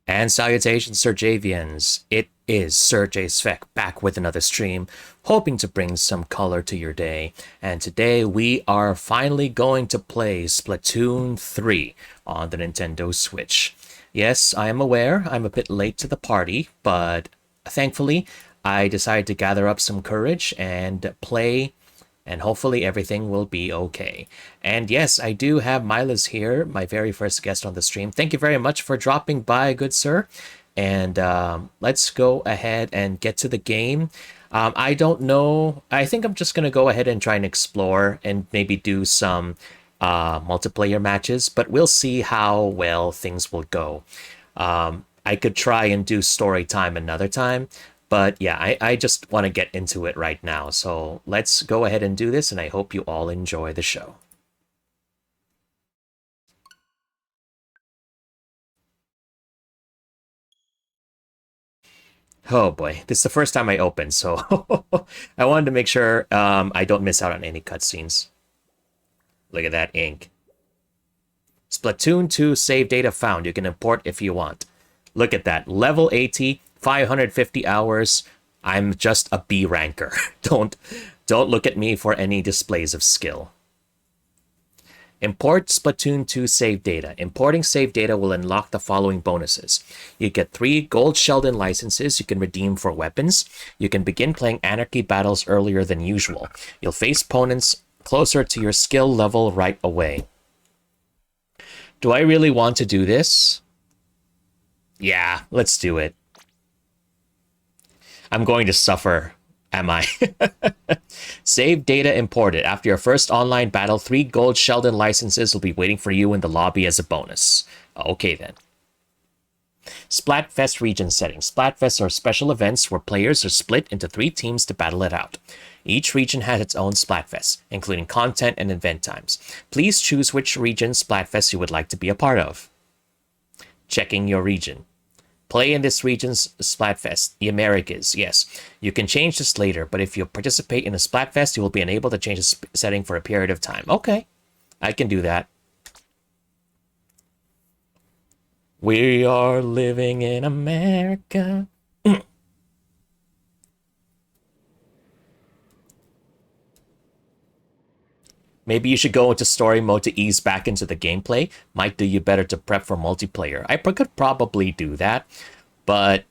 And salutations, Serjavians. It is Serjay Svek back with another stream, hoping to bring some color to your day. And today we are finally going to play Splatoon 3 on the Nintendo Switch. Yes, I am aware I'm a bit late to the party, but thankfully I decided to gather up some courage and play, and hopefully everything will be okay. And yes, I do have Milas here, my very first guest on the stream. Thank you very much for dropping by, good sir. And let's go ahead and get to the game. I don't know. I think I'm just going to go ahead and try and explore and maybe do some multiplayer matches, but we'll see how well things will go. I could try and do story time another time, but yeah, I just want to get into it right now. So let's go ahead and do this, and I hope you all enjoy the show. Oh boy, this is the first time I open, so I wanted to make sure I don't miss out on any cutscenes. Look at that ink. Splatoon 2 save data found. You can import if you want. Look at that. Level 80, 550 hours. I'm just a B ranker. Don't look at me for any displays of skill. Import Splatoon 2 save data. Importing save data will unlock the following bonuses. You get 3 gold Sheldon licenses you can redeem for weapons. You can begin playing Anarchy battles earlier than usual. You'll face opponents closer to your skill level right away. Do I really want to do this? Yeah, let's do it. I'm going to suffer, am I? Save data imported. After your first online battle, 3 gold Sheldon licenses will be waiting for you in the lobby as a bonus. Okay then. Splatfest region settings. Splatfests are special events where players are split into 3 teams to battle it out. Each region has its own Splatfest, including content and event times. Please choose which region Splatfest you would like to be a part of. Checking your region. Play in this region's Splatfest, the Americas. Yes, you can change this later, but if you participate in a Splatfest, you will be unable to change the setting for a period of time. Okay, I can do that. We are living in America. Maybe you should go into story mode to ease back into the gameplay. Might do you better to prep for multiplayer. I could probably do that, but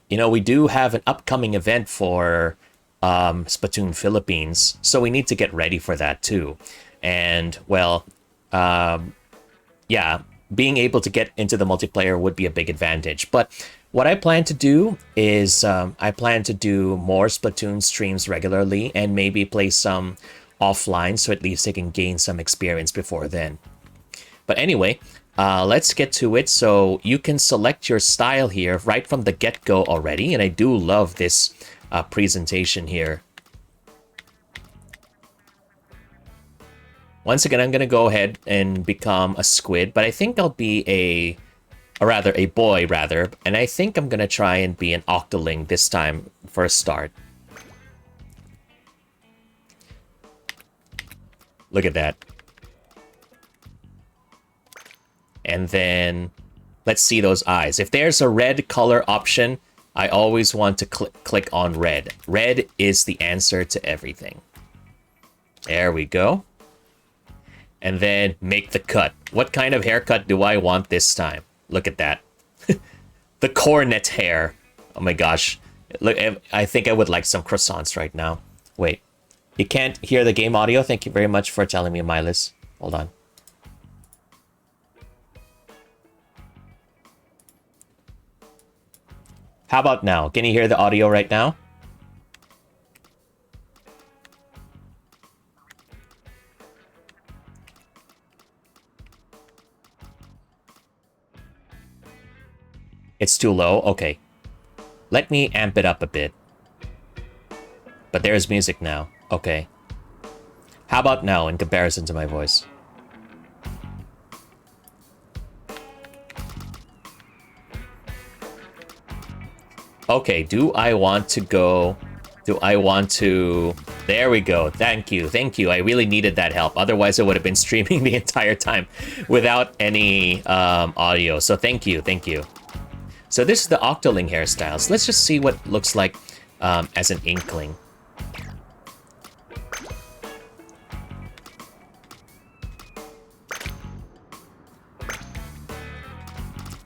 you know, we do have an upcoming event for Splatoon Philippines, so we need to get ready for that too. And well, yeah, being able to get into the multiplayer would be a big advantage. But what I plan to do is I plan to do more Splatoon streams regularly and maybe play some offline, so at least they can gain some experience before then. But anyway, let's get to it. So you can select your style here right from the get-go already, and I do love this presentation here. Once again, I'm going to go ahead and become a squid, but I think I'll be a boy, and I think I'm going to try and be an octoling this time for a start. Look at that. And then let's see those eyes. If there's a red color option, I always want to click on red. Red is the answer to everything. There we go. And then make the cut. What kind of haircut do I want this time? Look at that. The cornet hair. Oh my gosh. Look, I think I would like some croissants right now. Wait. You can't hear the game audio? Thank you very much for telling me, Milas. Hold on. How about now? Can you hear the audio right now? It's too low? Okay. Let me amp it up a bit. But there's music now. Okay. How about now in comparison to my voice? Okay, do I want to go... There we go. Thank you. I really needed that help. Otherwise, I would have been streaming the entire time without any audio. So thank you. So this is the Octoling hairstyles. Let's just see what it looks like as an Inkling.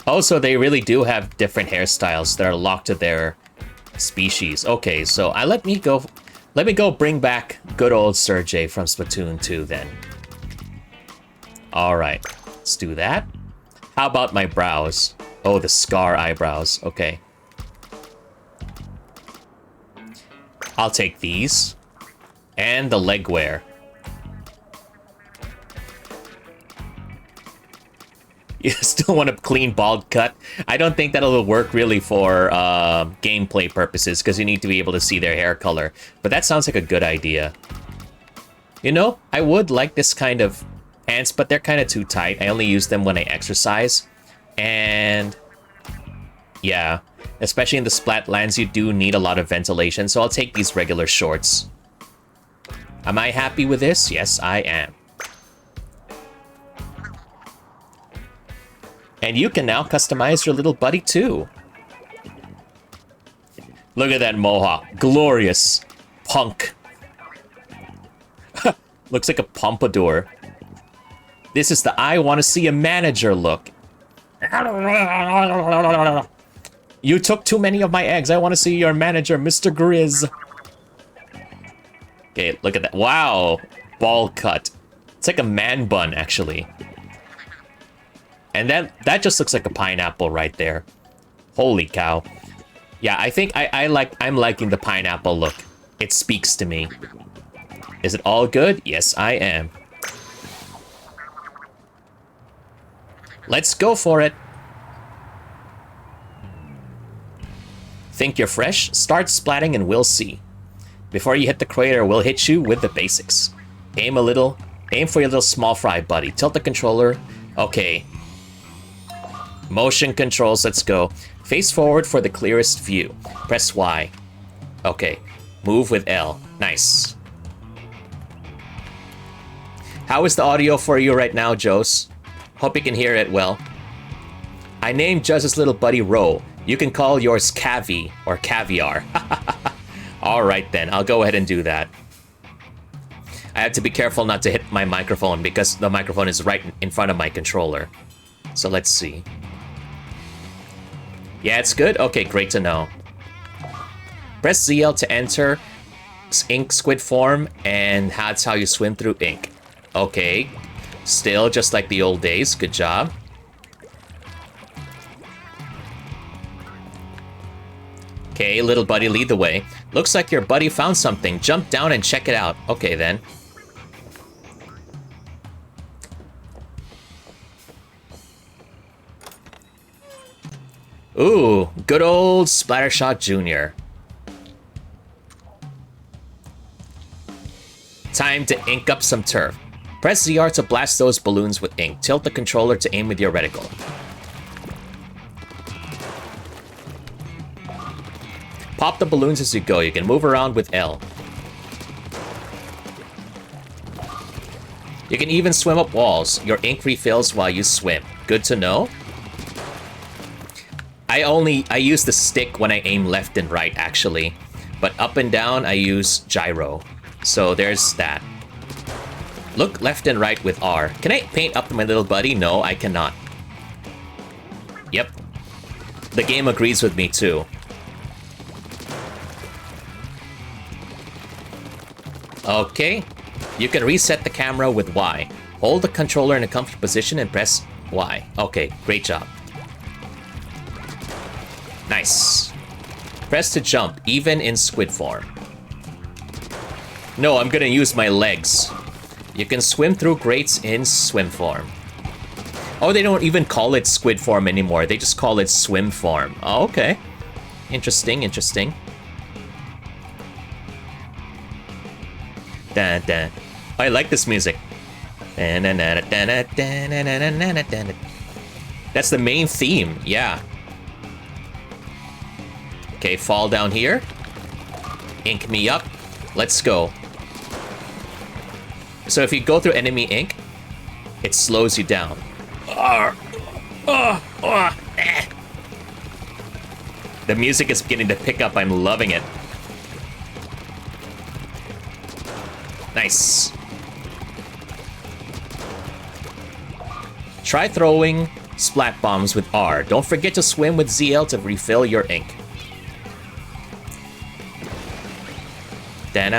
Also, they really do have different hairstyles that are locked to their species. Okay, so let me go bring back good old Serjay from Splatoon 2 then. Alright, let's do that. How about my brows? Oh, the scar eyebrows. Okay. I'll take these. And the leg wear. You still want a clean bald cut? I don't think that'll work really for gameplay purposes, because you need to be able to see their hair color. But that sounds like a good idea. You know, I would like this kind of pants, but they're kind of too tight. I only use them when I exercise. And yeah, especially in the Splatlands, you do need a lot of ventilation, so I'll take these regular shorts. Am I happy with this? Yes, I am. And you can now customize your little buddy too. Look at that mohawk. Glorious. Punk. Looks like a pompadour. This is the I want to see a manager look. You took too many of my eggs. I want to see your manager, Mr. Grizz. Okay, look at that. Wow. Ball cut. It's like a man bun, actually. And that just looks like a pineapple right there. Holy cow. Yeah, I think I'm liking the pineapple look. It speaks to me. Is it all good? Yes, I am. Let's go for it. Think you're fresh? Start splatting and we'll see. Before you hit the crater, we'll hit you with the basics. Aim for your little small fry, buddy. Tilt the controller. Okay. Motion controls, let's go. Face forward for the clearest view. Press Y. Okay. Move with L. Nice. How is the audio for you right now, Jose? Hope you can hear it well. I named Jose's little buddy Ro. You can call yours Cavi or Caviar. Alright then, I'll go ahead and do that. I have to be careful not to hit my microphone because the microphone is right in front of my controller. So let's see. Yeah, it's good? Okay, great to know. Press ZL to enter ink squid form, and that's how you swim through ink. Okay. Still just like the old days. Good job. Okay, little buddy, lead the way. Looks like your buddy found something. Jump down and check it out. Okay, then. Ooh, good old Splattershot Jr. Time to ink up some turf. Press ZR to blast those balloons with ink. Tilt the controller to aim with your reticle. Pop the balloons as you go. You can move around with L. You can even swim up walls. Your ink refills while you swim. Good to know. I use the stick when I aim left and right, actually. But up and down, I use gyro. So there's that. Look left and right with R. Can I paint up my little buddy? No, I cannot. Yep. The game agrees with me, too. Okay. You can reset the camera with Y. Hold the controller in a comfortable position and press Y. Okay, great job. Nice. Press to jump, even in squid form. No, I'm gonna use my legs. You can swim through grates in swim form. Oh, they don't even call it squid form anymore. They just call it swim form. Oh, okay. Interesting, interesting. Dun, dun. Oh, I like this music. That's the main theme, yeah. Okay, fall down here. Ink me up. Let's go. So if you go through enemy ink, it slows you down. The music is beginning to pick up. I'm loving it. Nice. Try throwing splat bombs with R. Don't forget to swim with ZL to refill your ink. Ink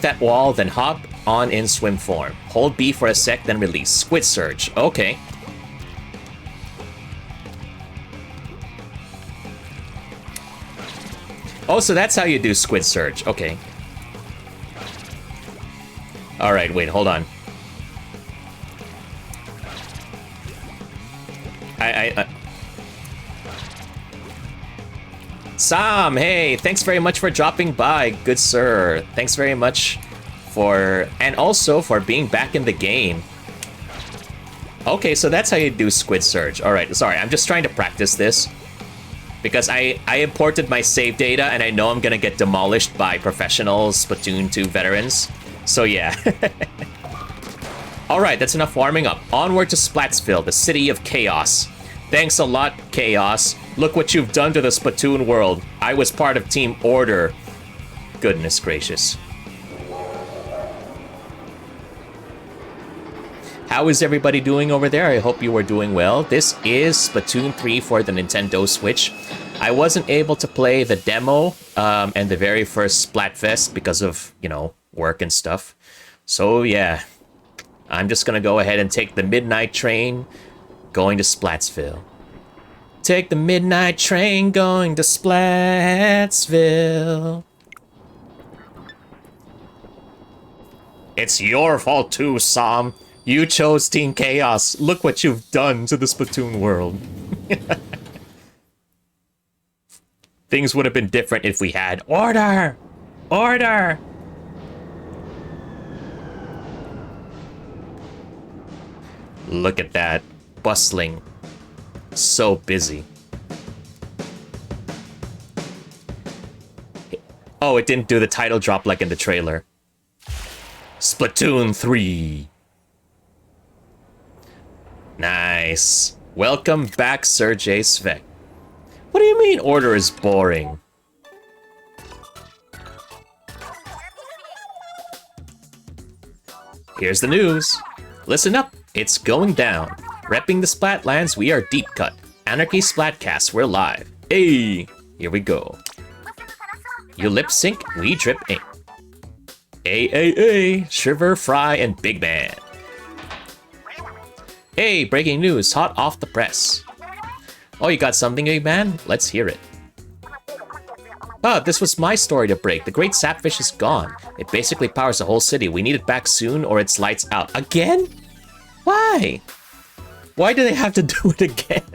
that wall, then hop on in swim form. Hold B for a sec, then release. Squid Surge. Okay. Oh, so that's how you do Squid Surge. Okay. Alright, wait, hold on. Sam, hey, thanks very much for dropping by, good sir. Thanks very much for, and also for being back in the game. Okay, so that's how you do Squid Surge. Alright, sorry, I'm just trying to practice this. Because I imported my save data and I know I'm gonna get demolished by professional Splatoon 2 veterans. So yeah. Alright, that's enough warming up. Onward to Splatsville, the city of chaos. Thanks a lot, Chaos. Look what you've done to the Splatoon world. I was part of Team Order. Goodness gracious. How is everybody doing over there? I hope you are doing well. This is Splatoon 3 for the Nintendo Switch. I wasn't able to play the demo and the very first Splatfest because of, you know, work and stuff. So yeah, I'm just gonna go ahead and take the midnight train going to Splatsville. Take the midnight train going to Splatsville. It's your fault too, Sam. You chose Team Chaos. Look what you've done to the Splatoon world. Things would have been different if we had order! Order! Look at that. Bustling. So busy. Oh, it didn't do the title drop like in the trailer. Splatoon 3. Nice. Welcome back, Serjay Svek. What do you mean order is boring? Here's the news. Listen up, it's going down. Repping the Splatlands, we are deep cut. Anarchy Splatcast, we're live. Hey, here we go. You lip sync, we drip ink. Shiver, Fry, and Big Man. Hey, breaking news, hot off the press. Oh, you got something, Big Man? Let's hear it. Oh, this was my story to break. The great sapfish is gone. It basically powers the whole city. We need it back soon or it's lights out. Again? Why? Why do they have to do it again?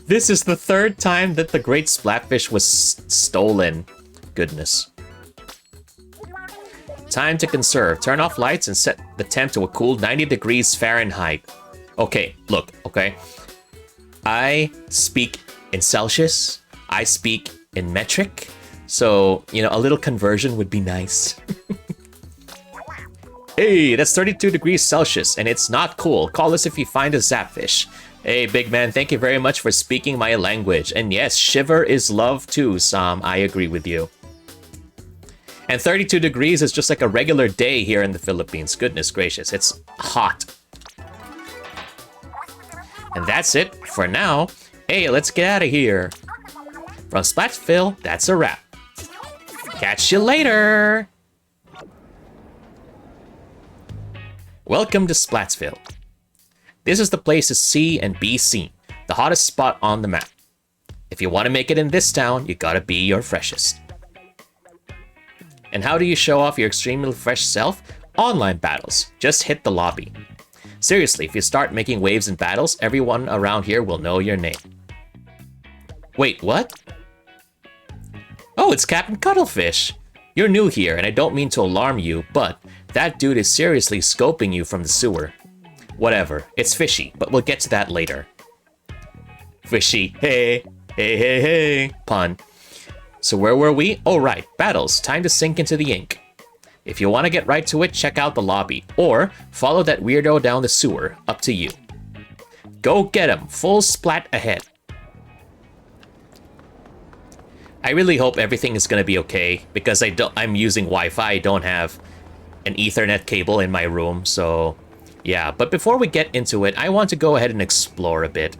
This is the third time that the great splatfish was stolen. Goodness. Time to conserve. Turn off lights and set the temp to a cool 90 degrees Fahrenheit. Okay, look, okay. I speak in Celsius. I speak in metric. So, you know, a little conversion would be nice. Hey, that's 32 degrees Celsius, and it's not cool. Call us if you find a zapfish. Hey, big man, thank you very much for speaking my language. And yes, shiver is love too, Sam. I agree with you. And 32 degrees is just like a regular day here in the Philippines. Goodness gracious, it's hot. And that's it for now. Hey, let's get out of here. From Splatsville, that's a wrap. Catch you later! Welcome to Splatsville. This is the place to see and be seen, the hottest spot on the map. If you want to make it in this town, you gotta be your freshest. And how do you show off your extremely fresh self? Online battles. Just hit the lobby. Seriously, if you start making waves in battles, everyone around here will know your name. Wait, what? Oh, it's Captain Cuttlefish. You're new here, and I don't mean to alarm you, but that dude is seriously scoping you from the sewer. Whatever, it's fishy, but we'll get to that later. Fishy, hey, hey, hey, hey, pun. So where were we? Oh right, battles, time to sink into the ink. If you want to get right to it, check out the lobby, or follow that weirdo down the sewer, up to you. Go get him. Full splat ahead. I really hope everything is going to be okay because I'm using Wi-Fi. I don't have an Ethernet cable in my room, so yeah. But before we get into it, I want to go ahead and explore a bit.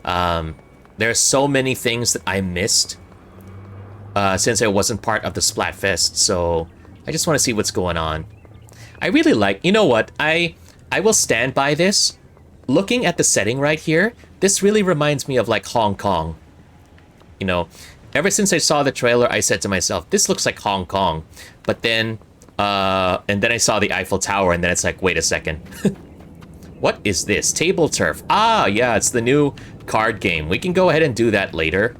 There are so many things that I missed since I wasn't part of the Splatfest, so I just want to see what's going on. I really like, you know what, I will stand by this. Looking at the setting right here, this really reminds me of like Hong Kong. You know, ever since I saw the trailer, I said to myself, this looks like Hong Kong. But then, and then I saw the Eiffel Tower, and then it's like, wait a second. What is this? Table turf. Ah, yeah, it's the new card game. We can go ahead and do that later.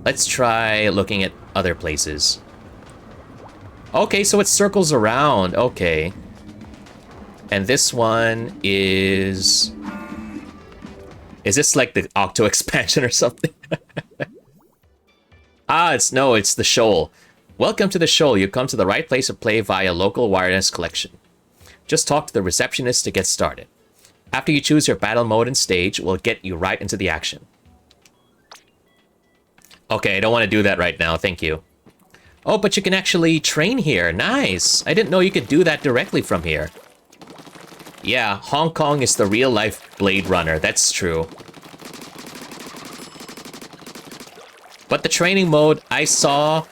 Let's try looking at other places. Okay, so it circles around. Okay. And this one is... Is this like the Octo expansion or something? Ah, it's the Shoal. Welcome to the Shoal. You come to the right place to play via local wireless collection. Just talk to the receptionist to get started. After you choose your battle mode and stage, we'll get you right into the action. Okay, I don't want to do that right now, thank you. Oh, but you can actually train here. Nice! I didn't know you could do that directly from here. Yeah, Hong Kong is the real-life Blade Runner, that's true. But the training mode, I saw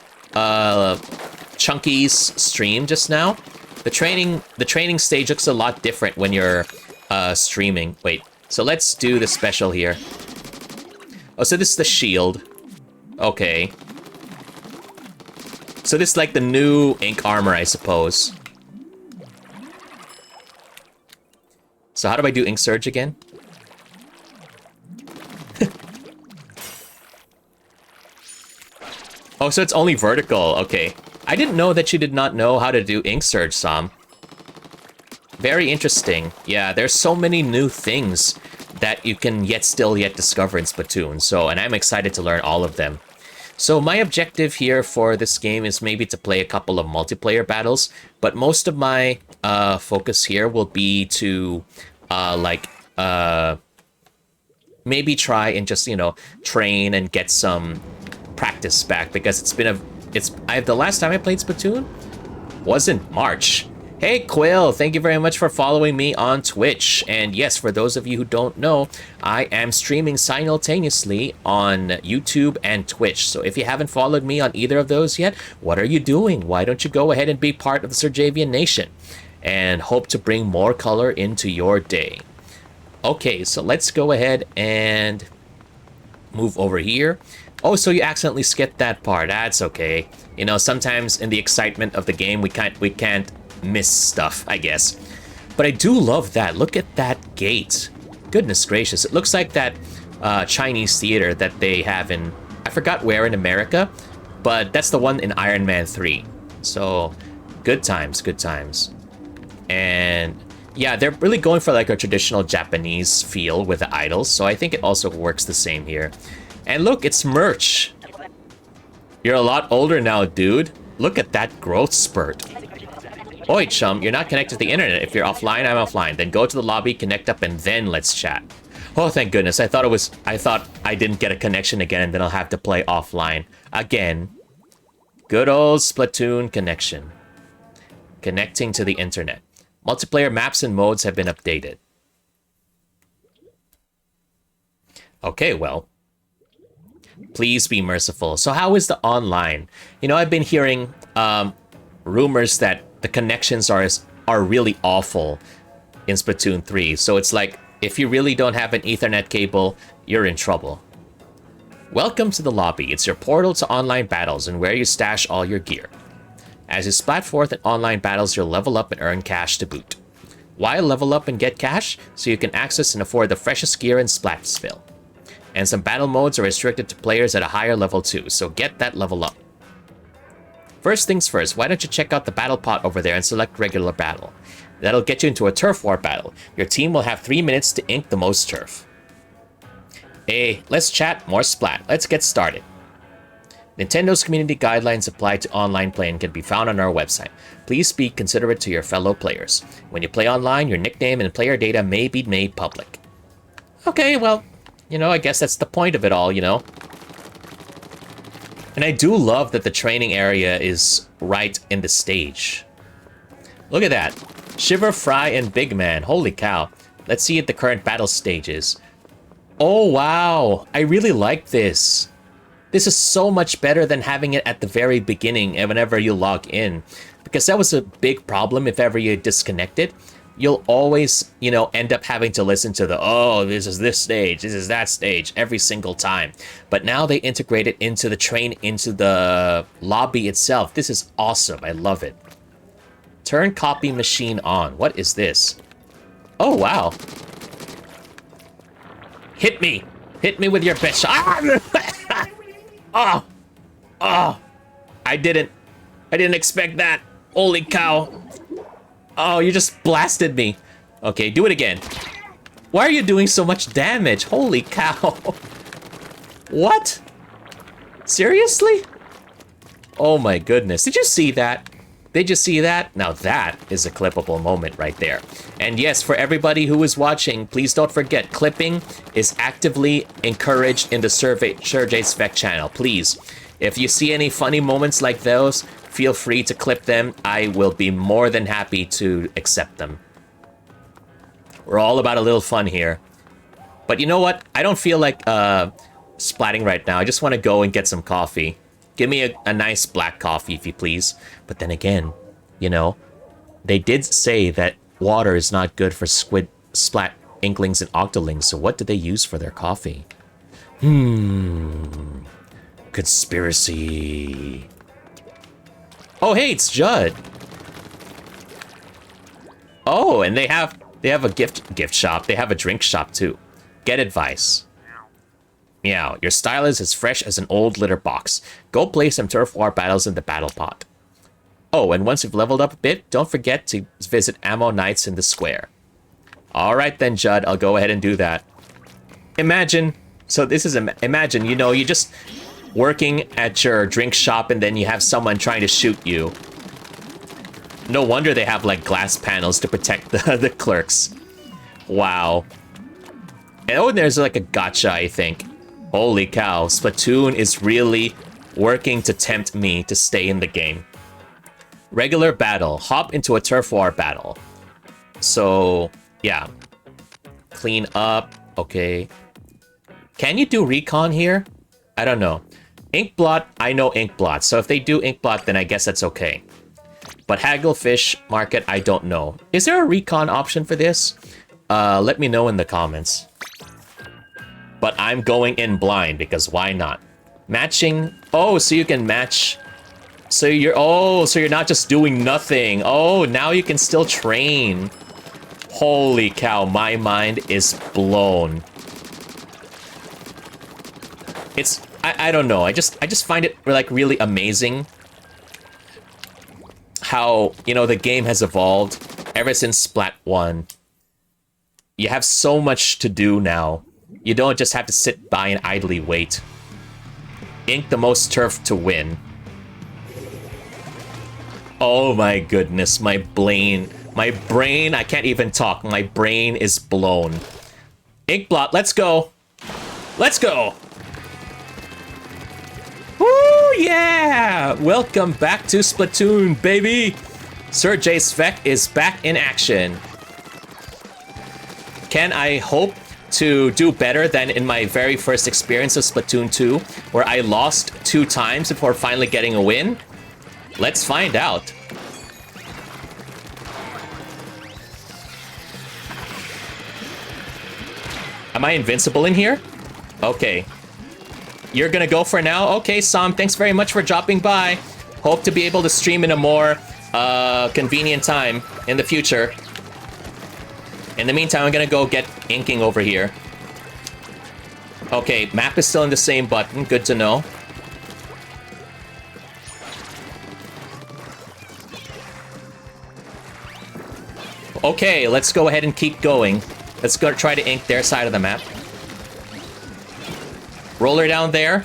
Chunky's stream just now. The training stage looks a lot different when you're streaming. Wait, so let's do the special here. Oh, so this is the shield. Okay. So this is like the new ink armor, I suppose. So how do I do ink surge again? Oh, so it's only vertical. Okay. I didn't know that you did not know how to do ink surge, Sam. Very interesting. Yeah, there's so many new things that you can still discover in Splatoon. So, and I'm excited to learn all of them. So my objective here for this game is maybe to play a couple of multiplayer battles, but most of my focus here will be to maybe try and just, you know, train and get some practice back, because the last time I played Splatoon was in March. Hey Quill, thank you very much for following me on Twitch. And yes, for those of you who don't know, I am streaming simultaneously on YouTube and Twitch. So if you haven't followed me on either of those yet, what are you doing? Why don't you go ahead and be part of the Serjavian Nation and hope to bring more color into your day. Okay, so let's go ahead and move over here. Oh, so you accidentally skipped that part. That's okay. You know, sometimes in the excitement of the game, we can't miss stuff, I guess. But I do love that. Look at that gate. Goodness gracious. It looks like that Chinese theater that they have in, I forgot where in America, but that's the one in Iron Man 3. So, good times, good times. And yeah, they're really going for like a traditional Japanese feel with the idols, so I think it also works the same here. And look, it's merch. You're a lot older now, dude. Look at that growth spurt. Oi, chum, you're not connected to the internet. If you're offline, I'm offline. Then go to the lobby, connect up, and then let's chat. Oh, thank goodness. I thought I didn't get a connection again, and then I'll have to play offline again. Good old Splatoon connection. Connecting to the internet. Multiplayer maps and modes have been updated. Okay, well. Please be merciful. So how is the online? You know, I've been hearing rumors that the connections are really awful in Splatoon 3. So it's like, if you really don't have an Ethernet cable, you're in trouble. Welcome to the lobby. It's your portal to online battles and where you stash all your gear. As you splat forth in online battles, you'll level up and earn cash to boot. Why level up and get cash? So you can access and afford the freshest gear in Splatsville. And some battle modes are restricted to players at a higher level too, so get that level up. First things first, why don't you check out the battle pot over there and select regular battle. That'll get you into a turf war battle. Your team will have 3 minutes to ink the most turf. Hey, let's chat more Splat. Let's get started. Nintendo's community guidelines apply to online play and can be found on our website. Please be considerate to your fellow players. When you play online, your nickname and player data may be made public. Okay, well, you know, I guess that's the point of it all, you know? And I do love that the training area is right in the stage. Look at that. Shiver, Fry, and Big Man. Holy cow. Let's see at the current battle stages. Oh, wow. I really like this. This is so much better than having it at the very beginning and whenever you log in. Because that was a big problem if ever you disconnected. You'll always, you know, end up having to listen to the, oh, this is this stage, this is that stage, every single time. But now they integrate it into the into the lobby itself. This is awesome. I love it. Turn copy machine on. What is this? Oh, wow. Hit me. Hit me with your best shot. Ah! Oh. Oh. I didn't expect that. Holy cow. Oh, you just blasted me. Okay, do it again. Why are you doing so much damage? Holy cow. What? Seriously? Oh my goodness. Did you see that? Did you see that? Now that is a clippable moment right there. And yes, for everybody who is watching, please don't forget, clipping is actively encouraged in the Serjay Svek channel. Please, if you see any funny moments like those, feel free to clip them. I will be more than happy to accept them. We're all about a little fun here. But you know what? I don't feel like splatting right now. I just want to go and get some coffee. Give me a nice black coffee, if you please. But then again, you know, they did say that water is not good for squid, splat, inklings, and octolings. So what did they use for their coffee? Conspiracy. Oh, hey, it's Judd. Oh, and they have a gift shop. They have a drink shop too. Get advice. Meow. Your style is as fresh as an old litter box. Go play some turf war battles in the battle pot. Oh, and once you've leveled up a bit, don't forget to visit Ammo Nights in the square. All right then, Judd. I'll go ahead and do that. Imagine. So this is imagine. You know, you just working at your drink shop and then you have someone trying to shoot you. No wonder they have like glass panels to protect the clerks. Wow. And oh, and there's like a gotcha, I think. Holy cow, Splatoon is really working to tempt me to stay in the game. Regular battle, hop into a turf war battle. So, yeah. Clean up, okay. Can you do recon here? I don't know. Inkblot, I know Inkblot, so if they do Inkblot, then I guess that's okay. But Hagglefish Market, I don't know. Is there a recon option for this? Let me know in the comments. But I'm going in blind, because why not? Matching, oh, so you can match. So you're not just doing nothing. Oh, now you can still train. Holy cow, my mind is blown. It's, I don't know, I just find it like really amazing how, you know, the game has evolved ever since Splat 1. You have so much to do now. You don't just have to sit by and idly wait. Ink the most turf to win. Oh my goodness, my brain, I can't even talk. My brain is blown. Inkblot, let's go. Let's go. Woo, yeah! Welcome back to Splatoon, baby! Serjay Svek is back in action. Can I hope to do better than in my very first experience of Splatoon 2, where I lost 2 times before finally getting a win? Let's find out. Am I invincible in here? Okay. You're gonna go for now? Okay, Sam, thanks very much for dropping by. Hope to be able to stream in a more convenient time in the future. In the meantime, I'm gonna go get inking over here. Okay, map is still in the same button. Good to know. Okay, let's go ahead and keep going. Let's go try to ink their side of the map. Roller down there.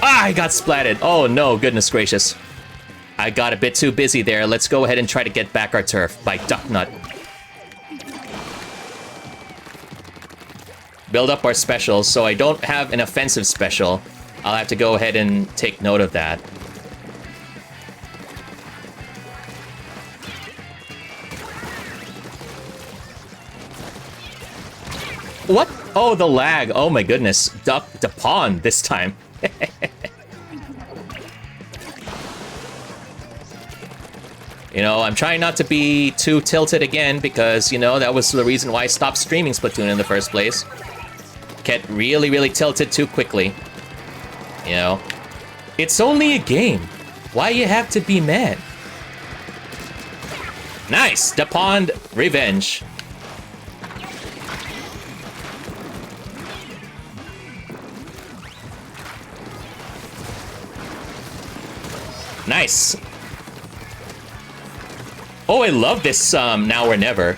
Ah, I got splatted. Oh no, goodness gracious. I got a bit too busy there. Let's go ahead and try to get back our turf by Duck Nut. Build up our specials, so I don't have an offensive special. I'll have to go ahead and take note of that. What? Oh, the lag. Oh my goodness. Duck the pawn this time. You know, I'm trying not to be too tilted again because, you know, that was the reason why I stopped streaming Splatoon in the first place. Get really, really tilted too quickly. You know? It's only a game. Why you have to be mad? Nice! The Pond Revenge. Nice. Oh, I love this Now or Never.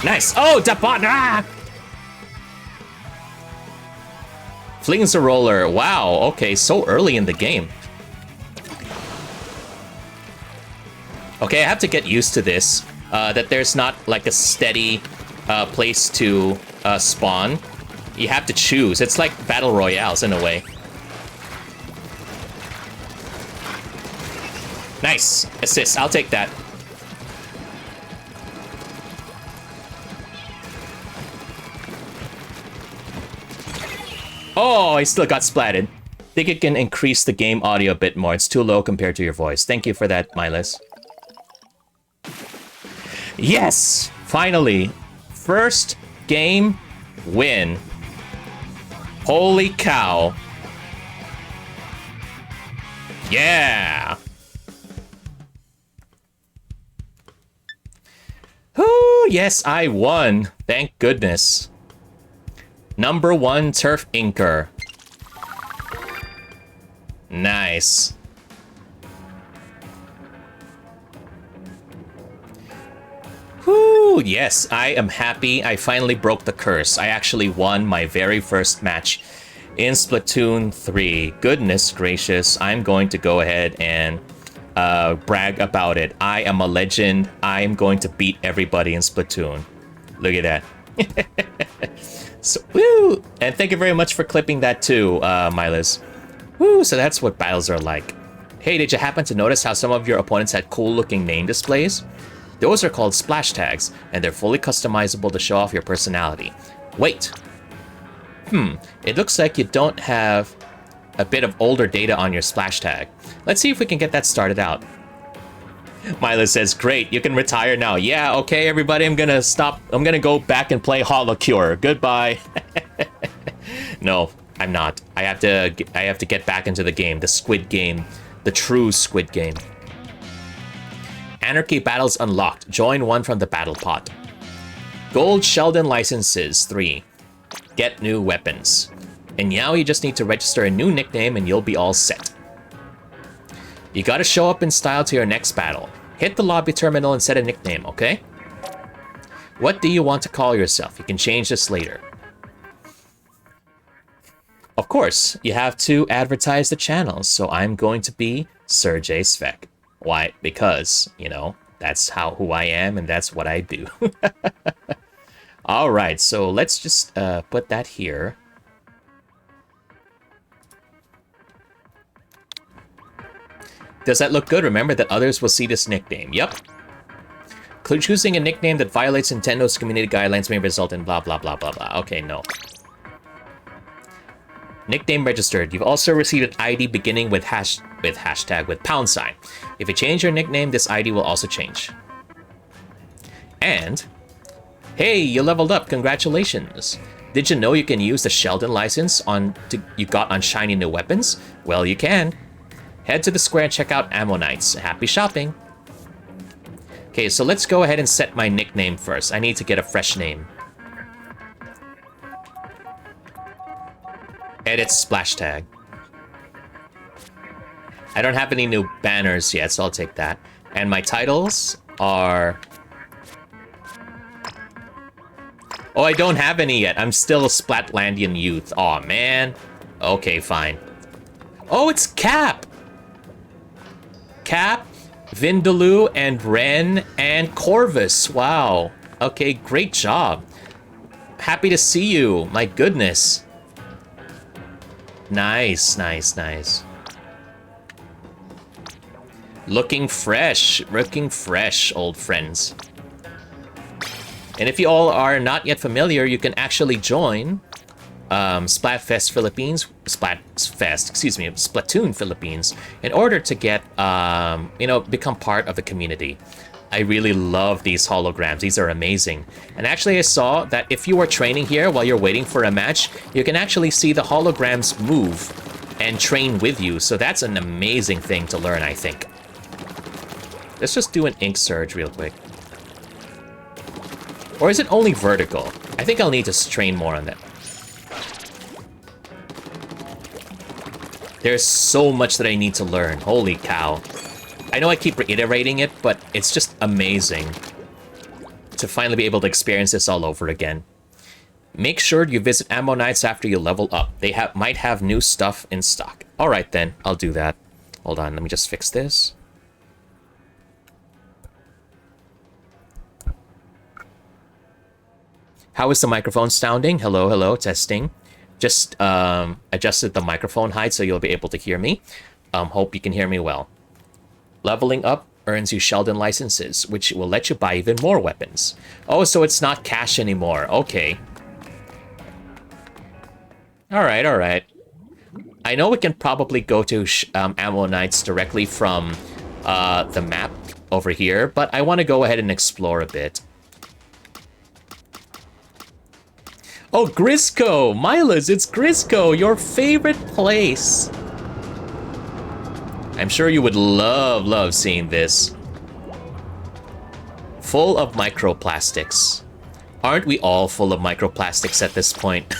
Nice. Oh, Dapon. Ah! Flings a roller. Wow. Okay, so early in the game. Okay, I have to get used to this. That there's not like a steady place to spawn. You have to choose. It's like battle royales in a way. Nice. Assist. I'll take that. Oh, I still got splatted. Think it can increase the game audio a bit more. It's too low compared to your voice. Thank you for that, Miles. Yes! Finally. First game win. Holy cow. Yeah! Whoo, yes, I won. Thank goodness. Number 1 Turf Inker. Nice. Whoo, yes, I am happy. I finally broke the curse. I actually won my very first match in Splatoon 3. Goodness gracious, I'm going to go ahead and brag about it. I am a legend. I am going to beat everybody in Splatoon. Look at that. So, woo! And thank you very much for clipping that too, Miles. Woo, so that's what battles are like. Hey, did you happen to notice how some of your opponents had cool-looking name displays? Those are called splash tags, and they're fully customizable to show off your personality. Wait. It looks like you don't have a bit of older data on your splash tag. Let's see if we can get that started out. Mila says, great, you can retire now. Yeah, okay, everybody, I'm gonna stop. I'm gonna go back and play Holocure. Goodbye. No, I'm not. I have to get back into the game, the Squid Game, the true Squid Game. Anarchy battles unlocked. Join one from the battle pot. Gold Sheldon licenses 3. Get new weapons. And now you just need to register a new nickname and you'll be all set. You gotta show up in style to your next battle. Hit the lobby terminal and set a nickname, okay? What do you want to call yourself? You can change this later. Of course, you have to advertise the channel, so I'm going to be Serjay Svek. Why? Because, you know, that's who I am and that's what I do. Alright, so let's just put that here. Does that look good? Remember that others will see this nickname. Yep. Choosing a nickname that violates Nintendo's community guidelines may result in blah blah blah blah blah. Okay, no. Nickname registered. You've also received an ID beginning with hashtag with £. If you change your nickname, this ID will also change. And hey, you leveled up. Congratulations. Did you know you can use the Sheldon license you got on shiny new weapons? Well, you can. Head to the square and check out Ammonites. Happy shopping. Okay, so let's go ahead and set my nickname first. I need to get a fresh name. Edit splash tag. I don't have any new banners yet, so I'll take that. And my titles are Oh, I don't have any yet. I'm still a Splatlandian youth. Aw, man. Okay, fine. Oh, it's Cap! Cap, Vindaloo, and Ren, and Corvus. Wow. Okay, great job. Happy to see you. My goodness. Nice, nice, nice. Looking fresh, old friends. And if you all are not yet familiar, you can actually join Splatfest Philippines, Splatoon Philippines, in order to get, become part of the community. I really love these holograms. These are amazing. And actually, I saw that if you are training here while you're waiting for a match, you can actually see the holograms move and train with you. So that's an amazing thing to learn, I think. Let's just do an ink surge real quick. Or is it only vertical? I think I'll need to train more on that. There's so much that I need to learn. Holy cow. I know I keep reiterating it, but it's just amazing to finally be able to experience this all over again. Make sure you visit Ammo Nights after you level up. They might have new stuff in stock. Alright then, I'll do that. Hold on, let me just fix this. How is the microphone sounding? Hello, hello, testing. Just adjusted the microphone height so you'll be able to hear me. Hope you can hear me well. Leveling up earns you Sheldon licenses, which will let you buy even more weapons. Oh, so it's not cash anymore. Okay. Alright, alright. I know we can probably go to Ammo Nights directly from the map over here, but I want to go ahead and explore a bit. Oh, Grisco! Milas, it's Grisco, your favorite place! I'm sure you would love seeing this. Full of microplastics. Aren't we all full of microplastics at this point?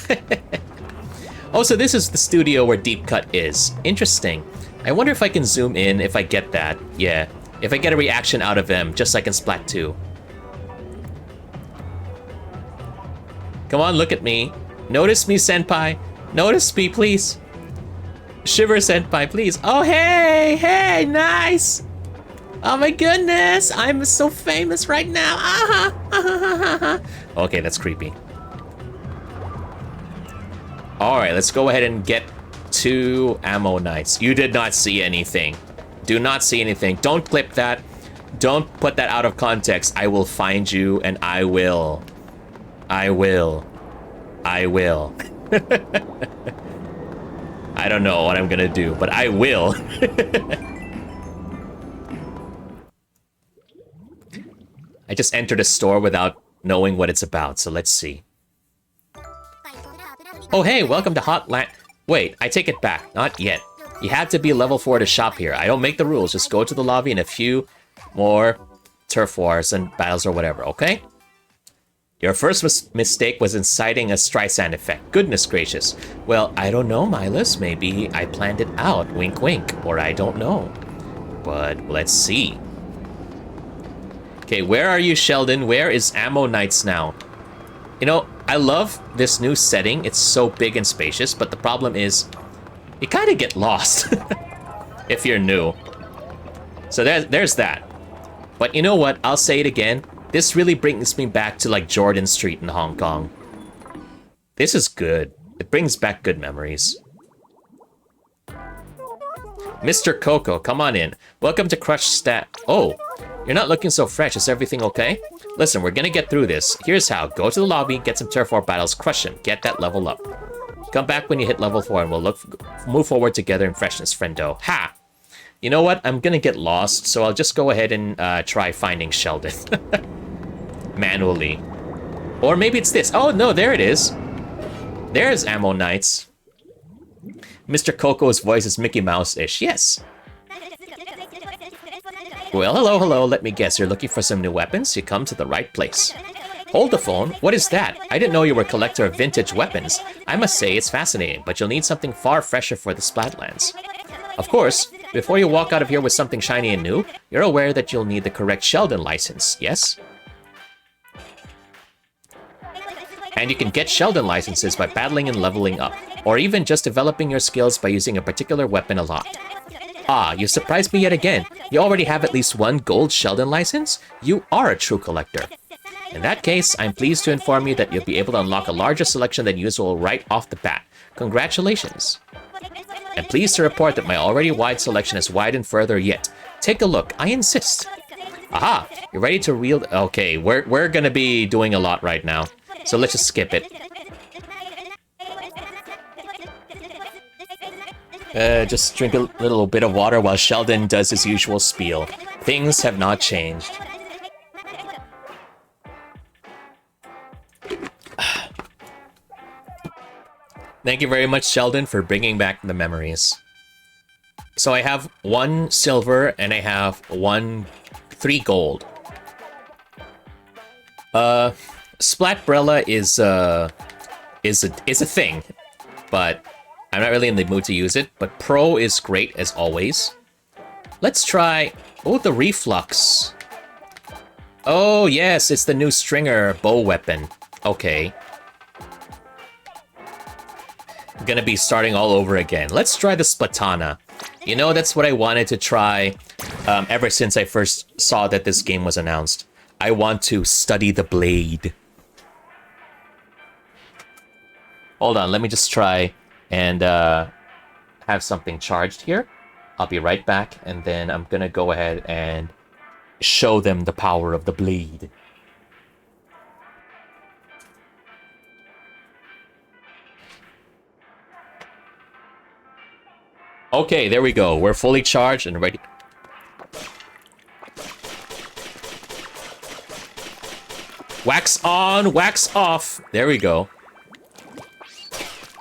Oh, so this is the studio where Deep Cut is. Interesting. I wonder if I can zoom in if I get that. Yeah, if I get a reaction out of them, just like in Splat 2. Come on, look at me. Notice me, senpai. Notice me, please. Shiver, senpai, please. Oh, hey, hey, nice. Oh my goodness, I'm so famous right now. Okay, that's creepy. All right, let's go ahead and get to Ammo Nights. You did not see anything. Do not see anything. Don't clip that. Don't put that out of context. I will find you and I will. I will. I don't know what I'm gonna do, but I will. I just entered a store without knowing what it's about, so let's see. Oh hey, welcome to Hotland. Wait, I take it back. Not yet. You have to be level 4 to shop here. I don't make the rules. Just go to the lobby and a few more turf wars and battles or whatever, okay? Your first mistake was inciting a Streisand effect. Goodness gracious. Well, I don't know, Milas. Maybe I planned it out. Wink, wink. Or I don't know. But let's see. Okay, where are you, Sheldon? Where is Ammo Nights now? You know, I love this new setting. It's so big and spacious, but the problem is you kind of get lost if you're new. So there's that. But you know what? I'll say it again. This really brings me back to like Jordan Street in Hong Kong. This is good. It brings back good memories. Mr. Coco, come on in. Welcome to Crush Stat. Oh, you're not looking so fresh. Is everything okay? Listen, we're gonna get through this. Here's how. Go to the lobby, get some turf war battles, crush them, get that level up. Come back when you hit level 4 and we'll move forward together in freshness, friendo. Ha! You know what? I'm gonna get lost, so I'll just go ahead and try finding Sheldon. Manually. Or maybe it's this. Oh, no, there it is. There's Ammo Nights. Mr. Coco's voice is Mickey Mouse-ish. Yes. Well, hello, hello. Let me guess. You're looking for some new weapons? You come to the right place. Hold the phone. What is that? I didn't know you were a collector of vintage weapons. I must say, it's fascinating, but you'll need something far fresher for the Splatlands. Of course, before you walk out of here with something shiny and new, you're aware that you'll need the correct Sheldon license, yes? And you can get Sheldon licenses by battling and leveling up, or even just developing your skills by using a particular weapon a lot. Ah, you surprised me yet again. You already have at least one gold Sheldon license? You are a true collector. In that case, I'm pleased to inform you that you'll be able to unlock a larger selection than usual right off the bat. Congratulations. And pleased to report that my already wide selection has widened further yet. Take a look, I insist. Aha, you're ready to wield... Okay, we're gonna be doing a lot right now. So let's just skip it. Just drink a little bit of water while Sheldon does his usual spiel. Things have not changed. Thank you very much, Sheldon, for bringing back the memories. So I have 1 silver and I have 3 gold. Splatbrella is a thing, but I'm not really in the mood to use it. But Pro is great as always. Let's try... Oh, the Reflux. Oh, yes, it's the new Stringer bow weapon. Okay. I'm gonna be starting all over again. Let's try the Splatana. You know, that's what I wanted to try ever since I first saw that this game was announced. I want to study the blade. Hold on, let me just try and have something charged here. I'll be right back, and then I'm gonna go ahead and show them the power of the blade. Okay, there we go. We're fully charged and ready. Wax on, wax off. There we go.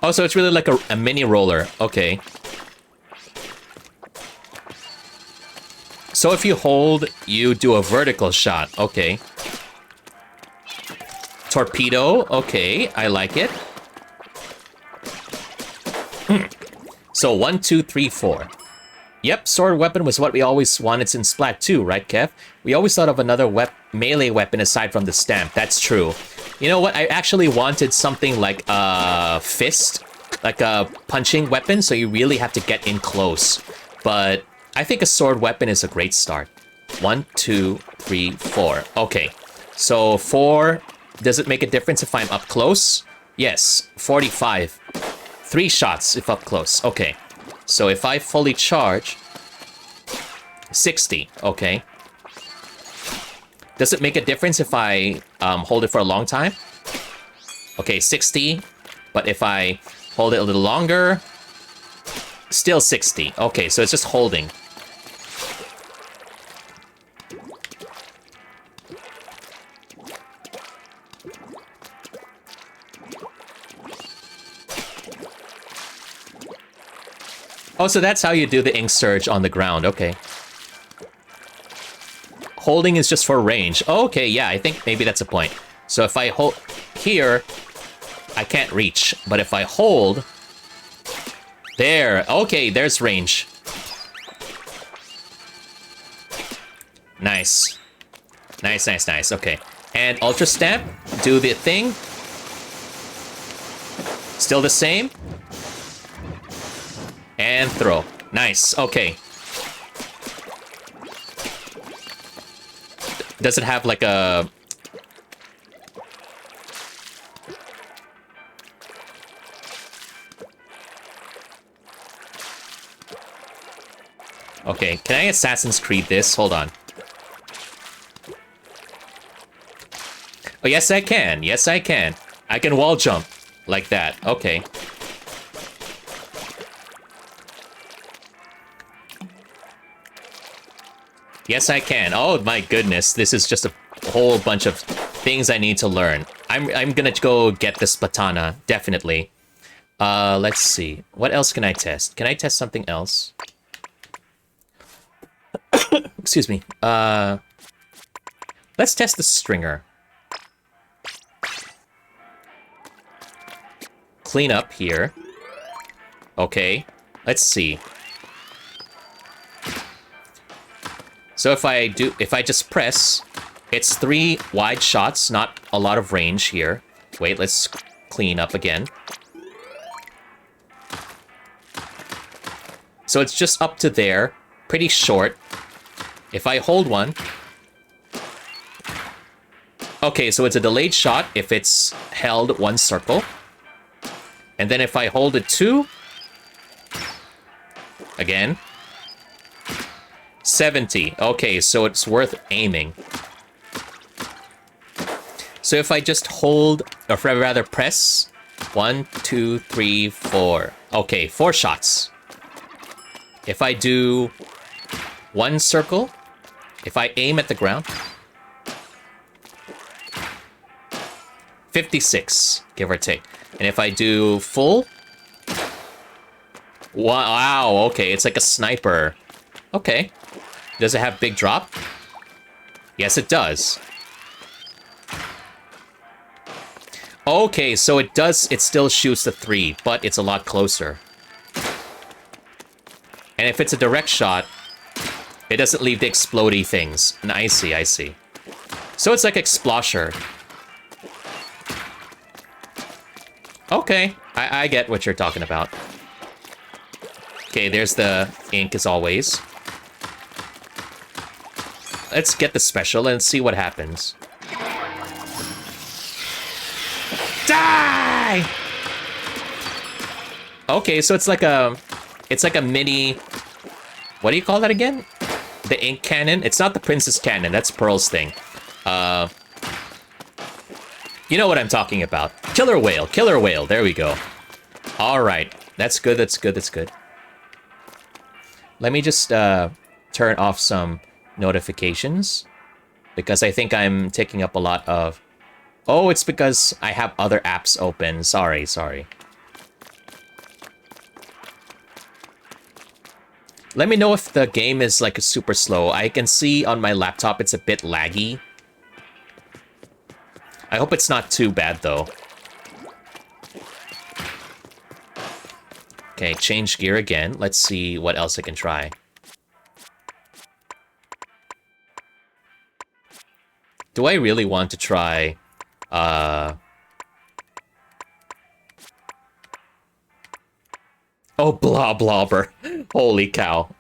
Oh, so it's really like a mini roller. Okay. So if you hold, you do a vertical shot. Okay. Torpedo. Okay, I like it. So 1, 2, 3, 4. Yep, sword weapon was what we always wanted since Splat 2, right, Kev? We always thought of another melee weapon aside from the stamp. That's true. You know what? I actually wanted something like a fist, like a punching weapon, so you really have to get in close. But I think a sword weapon is a great start. 1, 2, 3, 4. Okay, so 4. Does it make a difference if I'm up close? Yes, 45. 3 shots if up close. Okay. So if I fully charge... 60. Okay. Does it make a difference if I hold it for a long time? Okay, 60. But if I hold it a little longer... Still 60. Okay, so it's just holding. Oh, so that's how you do the ink surge on the ground. Okay. Holding is just for range. Oh, okay, yeah, I think maybe that's a point. So if I hold here, I can't reach. But if I hold... There. Okay, there's range. Nice. Nice, nice, nice. Okay. And Ultra Stamp. Do the thing. Still the same. And throw. Nice. Okay. Does it have like a... Okay, can I Assassin's Creed this? Hold on. Oh, yes I can. Yes I can. I can wall jump. Like that. Okay. Yes, I can. Oh my goodness, this is just a whole bunch of things I need to learn. I'm gonna go get the Splatana, definitely. Let's see. What else can I test? Can I test something else? Excuse me. Let's test the Stringer. Clean up here. Okay. Let's see. So if I just press, it's 3 wide shots, not a lot of range here. Wait, let's clean up again. So it's just up to there. Pretty short. If I hold one... Okay, so it's a delayed shot if it's held one circle. And then if I hold it two... Again. 70. Okay, so it's worth aiming. So if I just hold, or rather press, 1, 2, 3, 4. Okay, 4 shots. If I do one circle, if I aim at the ground, 56, give or take. And if I do full, wow, okay, it's like a sniper. Okay. Does it have big drop? Yes, it does. Okay, so it still shoots the 3, but it's a lot closer. And if it's a direct shot, it doesn't leave the explodey things. I see, I see. So it's like Explosher. Okay, I get what you're talking about. Okay, there's the ink as always. Let's get the special and see what happens. Die! Okay, so it's like a mini... What do you call that again? The ink cannon? It's not the Princess Cannon, that's Pearl's thing. You know what I'm talking about. Killer whale, there we go. Alright, that's good, that's good, that's good. Let me just turn off some notifications, because I think I'm taking up a lot of... Oh, it's because I have other apps open. Sorry. Let me know if the game is like super slow. I can see on my laptop it's a bit laggy. I hope it's not too bad though. Okay, change gear again. Let's see what else I can try. Do I really want to try... Oh, Blobber. Holy cow.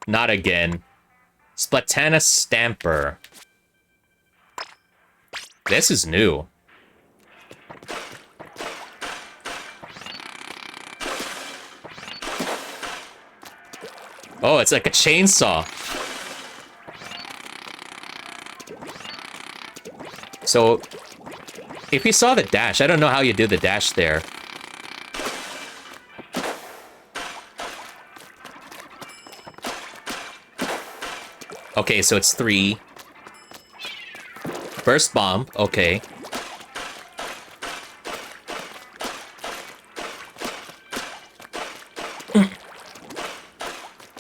Not again. Splatana Stamper. This is new. Oh, it's like a chainsaw. So, if you saw the dash, I don't know how you do the dash there. Okay, so it's 3. Burst bomb, okay.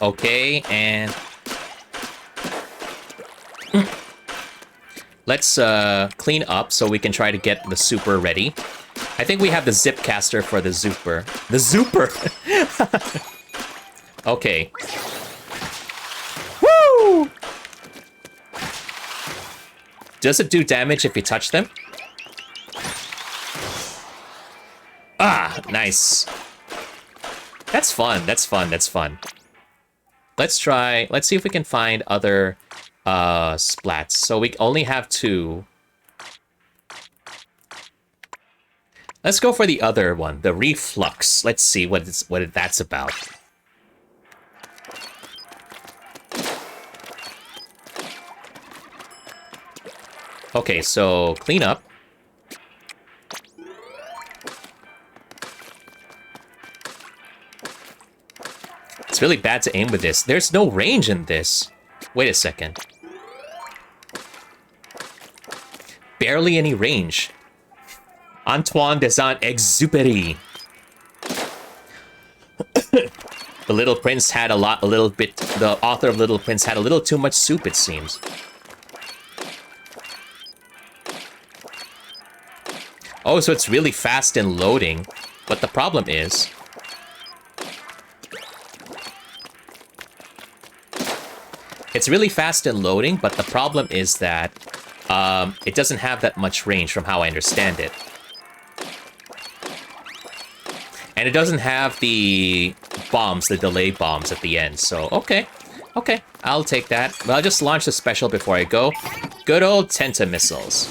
Okay, and... Let's clean up so we can try to get the super ready. I think we have the zip caster for the Zooper. The Zooper! Okay. Woo! Does it do damage if you touch them? Ah, nice. That's fun, that's fun, that's fun. Let's see if we can find other splats. So we only have 2. Let's go for the other one, the reflux. Let's see what that's about. Okay, so clean up. It's really bad to aim with this. There's no range in this. Wait a second. Barely any range. Antoine de Saint-Exupéry. The Little Prince had the author of Little Prince had a little too much soup, it seems. Oh, so it's really fast in loading, but the problem is... It's really fast in loading, but the problem is that it doesn't have that much range from how I understand it. And it doesn't have the bombs, the delay bombs at the end. So, okay. Okay, I'll take that. But I'll just launch the special before I go. Good old Tenta missiles.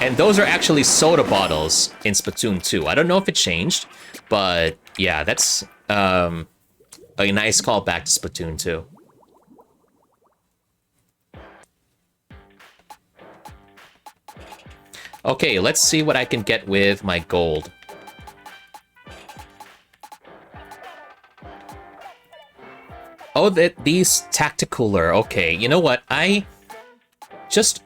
And those are actually soda bottles in Splatoon 2. I don't know if it changed, but yeah, that's a nice callback to Splatoon 2. Okay, let's see what I can get with my gold. Oh, these tacticaler. Okay, you know what? Just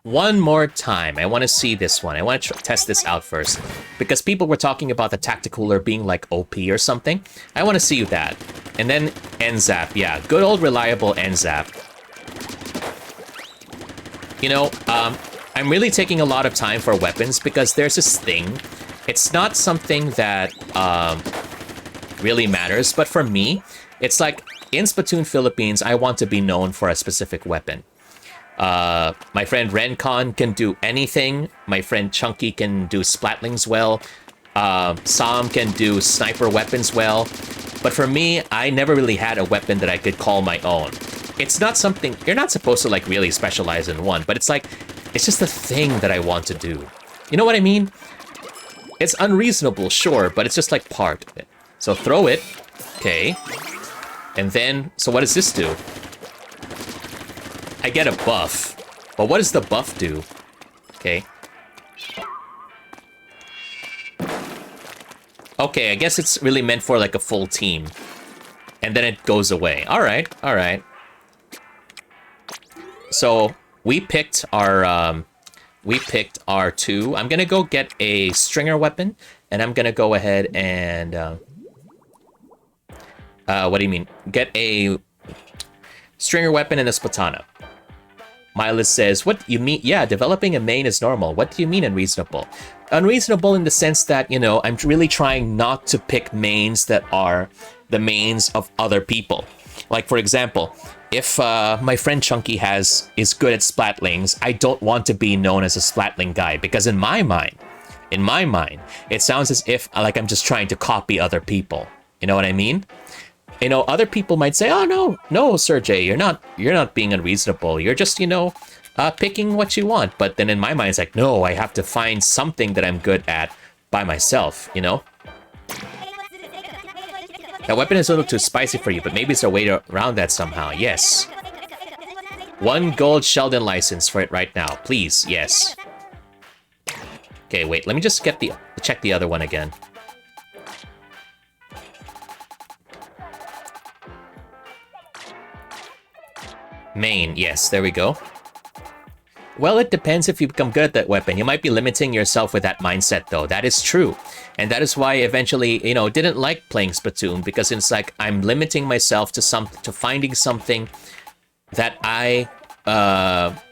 one more time. I want to see this one. I want to test this out first. Because people were talking about the tacticaler being like OP or something. I want to see that. And then N-Zap. Yeah, good old reliable N-Zap. You know, I'm really taking a lot of time for weapons because there's this thing. It's not something that really matters, but for me, it's like in Splatoon Philippines, I want to be known for a specific weapon. My friend Rencon can do anything. My friend Chunky can do Splatlands well. Sam can do sniper weapons well. But for me, I never really had a weapon that I could call my own. It's not something... You're not supposed to, like, really specialize in one, but it's like... It's just a thing that I want to do. You know what I mean? It's unreasonable, sure, but it's just, like, part of it. So throw it. Okay. And then... So what does this do? I get a buff. But what does the buff do? Okay. Okay, I guess it's really meant for, like, a full team. And then it goes away. Alright, alright. So, we picked our 2. I'm gonna go get a stringer weapon, and I'm gonna go ahead and, what do you mean? Get a stringer weapon and a Splatana. Miles says, what you mean? Yeah, developing a main is normal. What do you mean unreasonable? Unreasonable in the sense that, you know, I'm really trying not to pick mains that are the mains of other people. Like, for example, if my friend Chunky is good at Splatlings, I don't want to be known as a Splatling guy, because in my mind, it sounds as if like I'm just trying to copy other people. You know what I mean? You know, other people might say, "Oh no, Serjay, you're not being unreasonable. You're just, you know, picking what you want." But then in my mind, it's like, no, I have to find something that I'm good at by myself. You know. That weapon is a little too spicy for you, but maybe it's a way around that somehow. Yes. 1 gold Sheldon license for it right now, please. Yes. Okay, wait. Let me just check the other one again. Main. Yes, there we go. Well, it depends if you become good at that weapon. You might be limiting yourself with that mindset, though. That is true. And that is why I eventually, you know, didn't like playing Splatoon, because it's like I'm limiting myself to finding something that I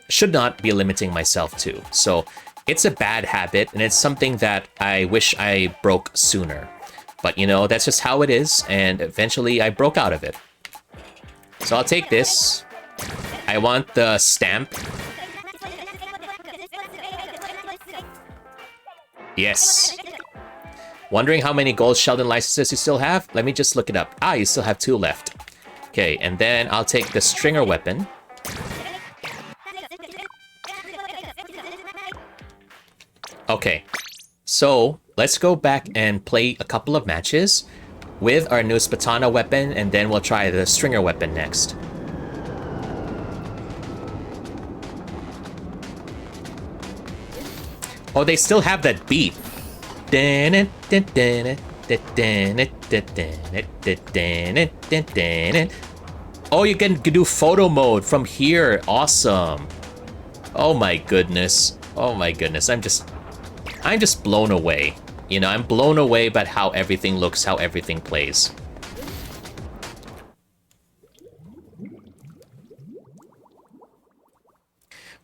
should not be limiting myself to. So it's a bad habit, and it's something that I wish I broke sooner. But, you know, that's just how it is, and eventually I broke out of it. So I'll take this. I want the stamp. Yes. Wondering how many gold Sheldon licenses you still have? Let me just look it up. Ah, you still have 2 left. Okay, and then I'll take the stringer weapon. Okay, so let's go back and play a couple of matches with our new Splatana weapon, and then we'll try the stringer weapon next. Oh, they still have that beat. Oh, you can do photo mode from here. Awesome. Oh my goodness. Oh my goodness. I'm just blown away. You know, I'm blown away by how everything looks, how everything plays.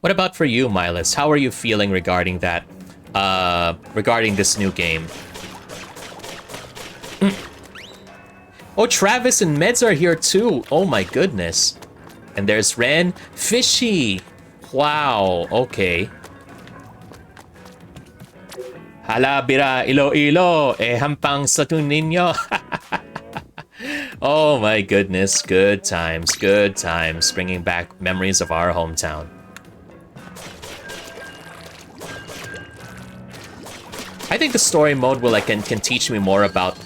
What about for you, Miles? How are you feeling regarding that? Regarding this new game? Oh, Travis and Meds are here too. Oh my goodness. And there's Ren. Fishy. Wow, okay. Ala bira Iloilo, hampang Splatoon ninyo. Oh my goodness, good times, bringing back memories of our hometown. I think the story mode will can teach me more about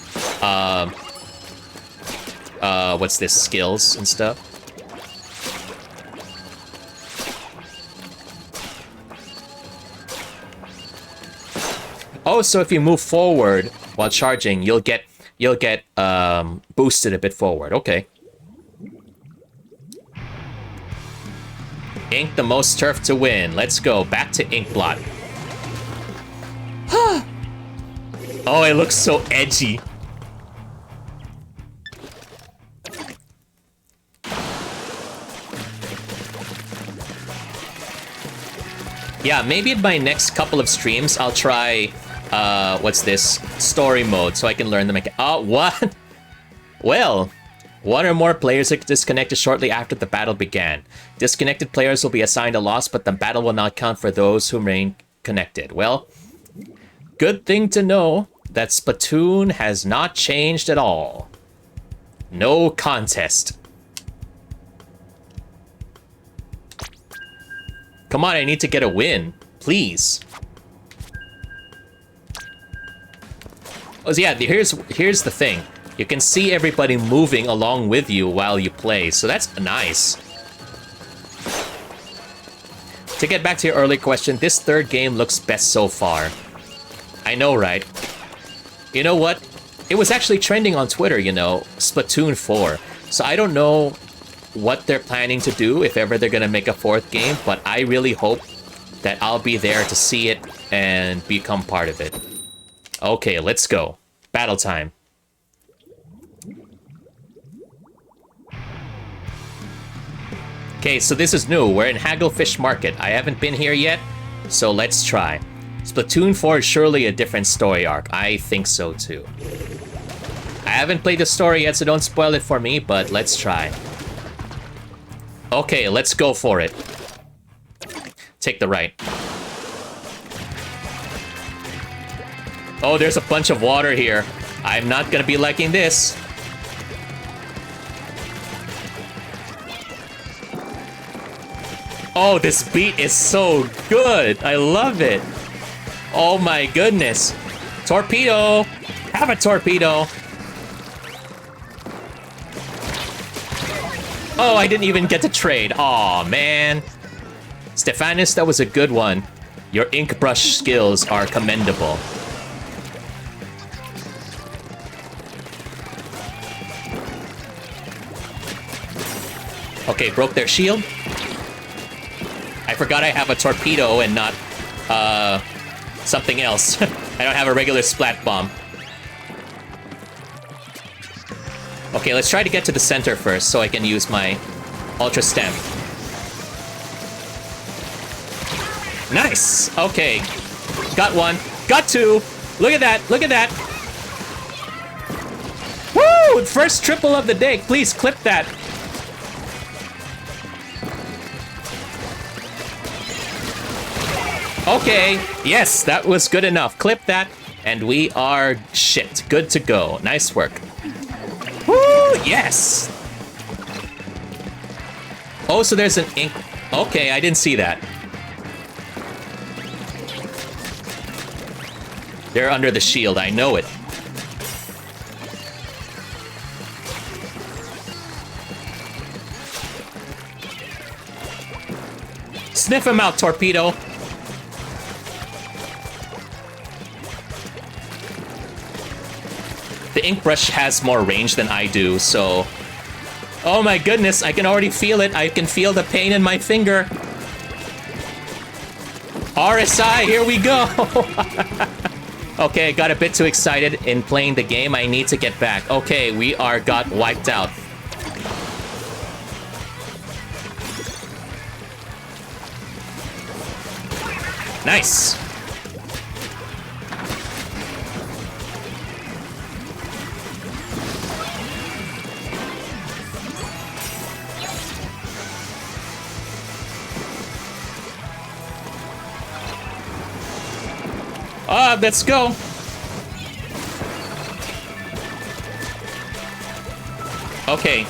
what's this, skills and stuff. Oh, so if you move forward while charging, you'll get boosted a bit forward. Okay. Ink the most turf to win. Let's go back to ink blot. Oh, it looks so edgy. Yeah, maybe in my next couple of streams, I'll try, what's this? Story mode, so I can learn the mechanics. Oh, what? Well, one or more players are disconnected shortly after the battle began. Disconnected players will be assigned a loss, but the battle will not count for those who remain connected. Well, good thing to know that Splatoon has not changed at all. No contest. Come on, I need to get a win. Please. Oh, yeah, here's the thing. You can see everybody moving along with you while you play, so that's nice. To get back to your earlier question, this third game looks best so far. I know, right? You know what? It was actually trending on Twitter, you know, Splatoon 4. So I don't know what they're planning to do, if ever they're gonna make a fourth game, but I really hope that I'll be there to see it and become part of it. Okay, let's go. Battle time. Okay, so this is new. We're in Hagglefish Market. I haven't been here yet, so let's try. Splatoon 4 is surely a different story arc. I think so too. I haven't played the story yet, so don't spoil it for me, but let's try. Okay, let's go for it. Take the right. Oh, there's a bunch of water here. I'm not gonna be liking this. Oh, this beat is so good. I love it. Oh my goodness. Torpedo. Have a torpedo. Oh, I didn't even get to trade. Aw, man. Stephanus, that was a good one. Your ink brush skills are commendable. Okay, broke their shield. I forgot I have a torpedo and not, something else. I don't have a regular splat bomb. Okay, let's try to get to the center first so I can use my Ultra Stem. Nice! Okay. Got one. Got two! Look at that! Look at that! Woo! First triple of the day. Please clip that. Okay. Yes, that was good enough. Clip that. And we are shit. Good to go. Nice work. Woo! Yes! Oh, so there's an ink... Okay, I didn't see that. They're under the shield, I know it. Sniff him out, torpedo! The ink brush has more range than I do, so... Oh my goodness, I can already feel it. I can feel the pain in my finger. RSI, here we go! Okay, I got a bit too excited in playing the game. I need to get back. Okay, we got wiped out. Nice! Let's go. Okay.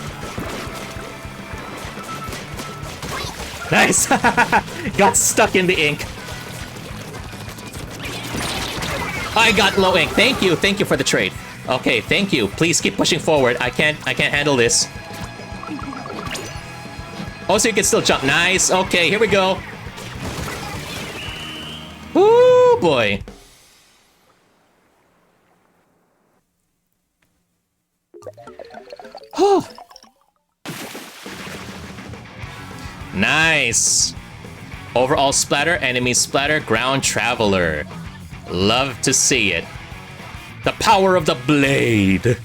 Nice. Got stuck in the ink. I got low ink. Thank you for the trade. Okay, thank you. Please keep pushing forward. I can't handle this. Oh, so you can still jump. Nice. Okay, here we go. Ooh, boy. Nice. Overall splatter, enemy splatter, ground traveler. Love to see it. The power of the blade.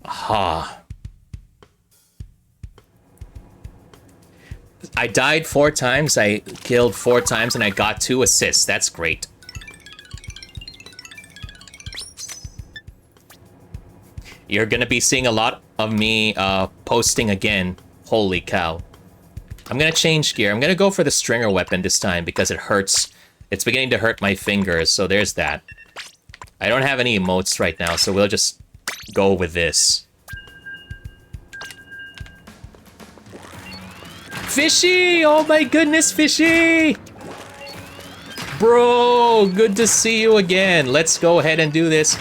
Ha. I died 4 times, I killed 4 times, and I got 2 assists. That's great. You're gonna be seeing a lot of me posting again. Holy cow. I'm gonna change gear. I'm gonna go for the stringer weapon this time because it hurts. It's beginning to hurt my fingers, so there's that. I don't have any emotes right now, so we'll just go with this. Fishy! Oh my goodness, Fishy! Bro, good to see you again. Let's go ahead and do this.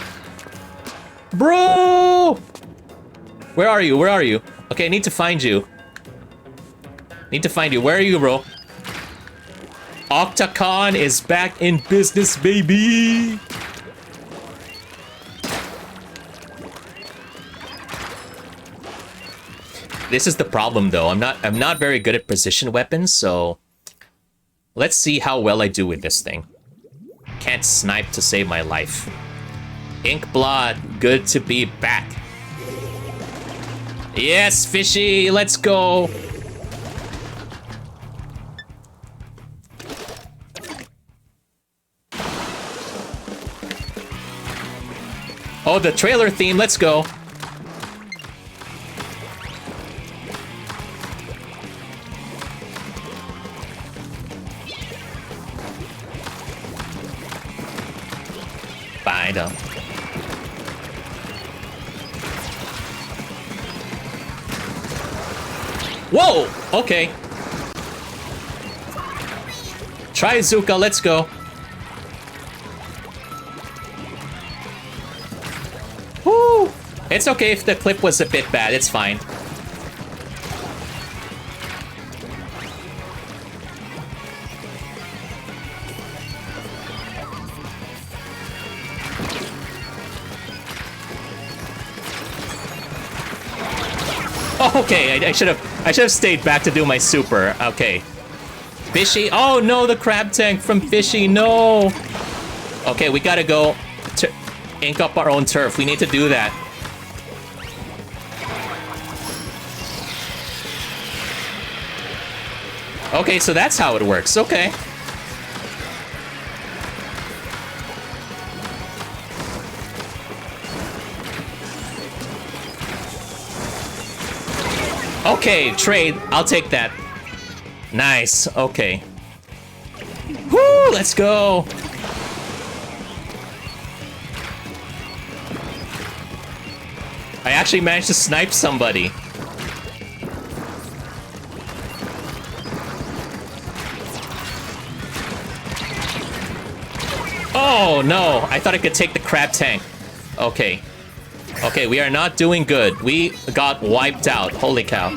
Bro! Where are you? Where are you? Okay, I need to find you. Need to find you. Where are you, bro? Octacon is back in business, baby! This is the problem, though. I'm not very good at precision weapons, so let's see how well I do with this thing. Can't snipe to save my life. Inkblot, good to be back. Yes, Fishy, let's go. Oh, the trailer theme, let's go. Find him. Whoa! Okay. Try Zuka, let's go. Woo! It's okay if the clip was a bit bad, it's fine. Oh, okay, I should have stayed back to do my super. Okay. Fishy. Oh no, the crab tank from Fishy. No. Okay, we gotta go to ink up our own turf. We need to do that. Okay, so that's how it works. Okay. Okay, trade. I'll take that. Nice. Okay. Woo! Let's go. I actually managed to snipe somebody. Oh no! I thought I could take the crab tank. Okay. Okay, we are not doing good. We got wiped out. Holy cow.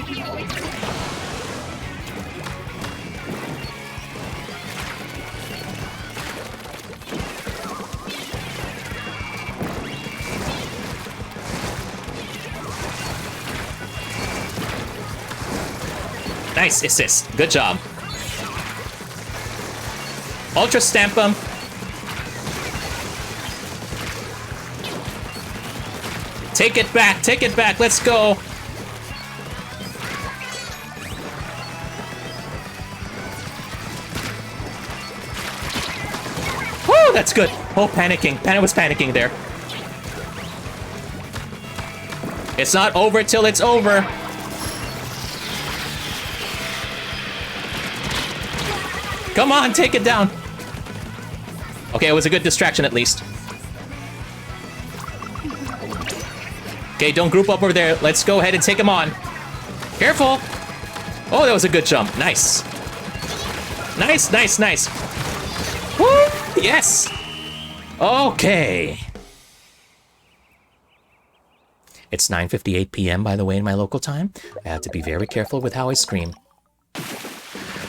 Nice assist. Good job. Ultra stamp him. Take it back, take it back, let's go! Woo, that's good! Oh, panicking. Panic was panicking there. It's not over till it's over. Come on, take it down. Okay, it was a good distraction at least. Okay, don't group up over there. Let's go ahead and take him on. Careful. Oh, that was a good jump. Nice. Nice, nice, nice. Woo! Yes. Okay. It's 9:58 p.m. by the way in my local time. I have to be very careful with how I scream.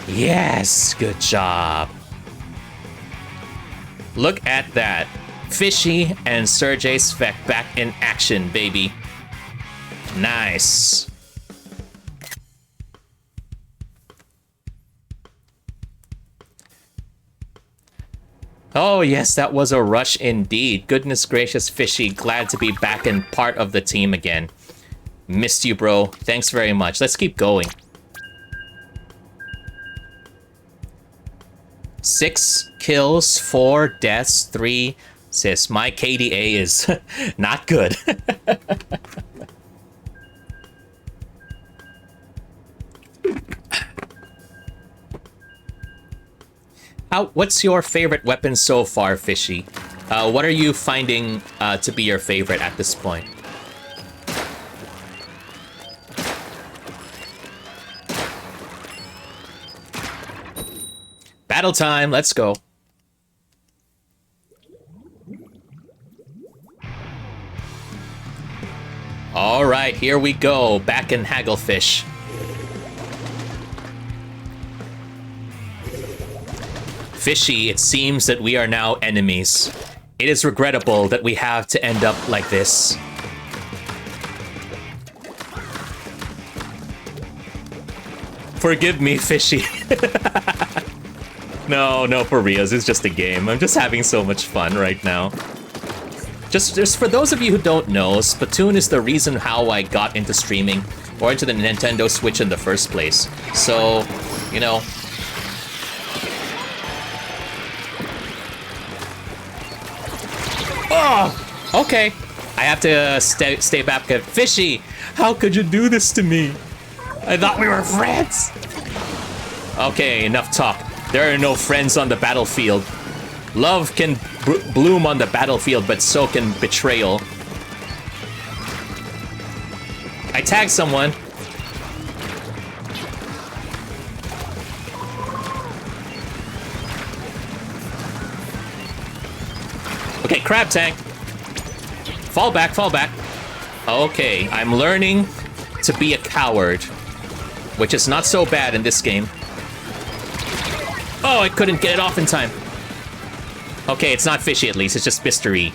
Yes, good job. Look at that. Fishy and Serjay Svek back in action, baby. Nice. Oh yes, that was a rush indeed. Goodness gracious, Fishy. Glad to be back and part of the team again. Missed you, bro. Thanks very much. Let's keep going. 6 kills, 4 deaths, 3 assists. My KDA is not good. What's your favorite weapon so far, Fishy? What are you finding to be your favorite at this point? Battle time, let's go. All right, here we go. Back in Hagglefish. Fishy, it seems that we are now enemies. It is regrettable that we have to end up like this. Forgive me, Fishy. No, for reals, it's just a game. I'm just having so much fun right now. Just for those of you who don't know, Splatoon is the reason how I got into streaming or into the Nintendo Switch in the first place. So, you know. Oh, okay. I have to stay back. Fishy, how could you do this to me? I thought we were friends. Okay, enough talk. There are no friends on the battlefield. Love can bloom on the battlefield, but so can betrayal. I tagged someone. Okay, crab tank. Fall back, fall back. Okay, I'm learning to be a coward, which is not so bad in this game. Oh, I couldn't get it off in time. Okay, it's not Fishy at least, it's just mystery.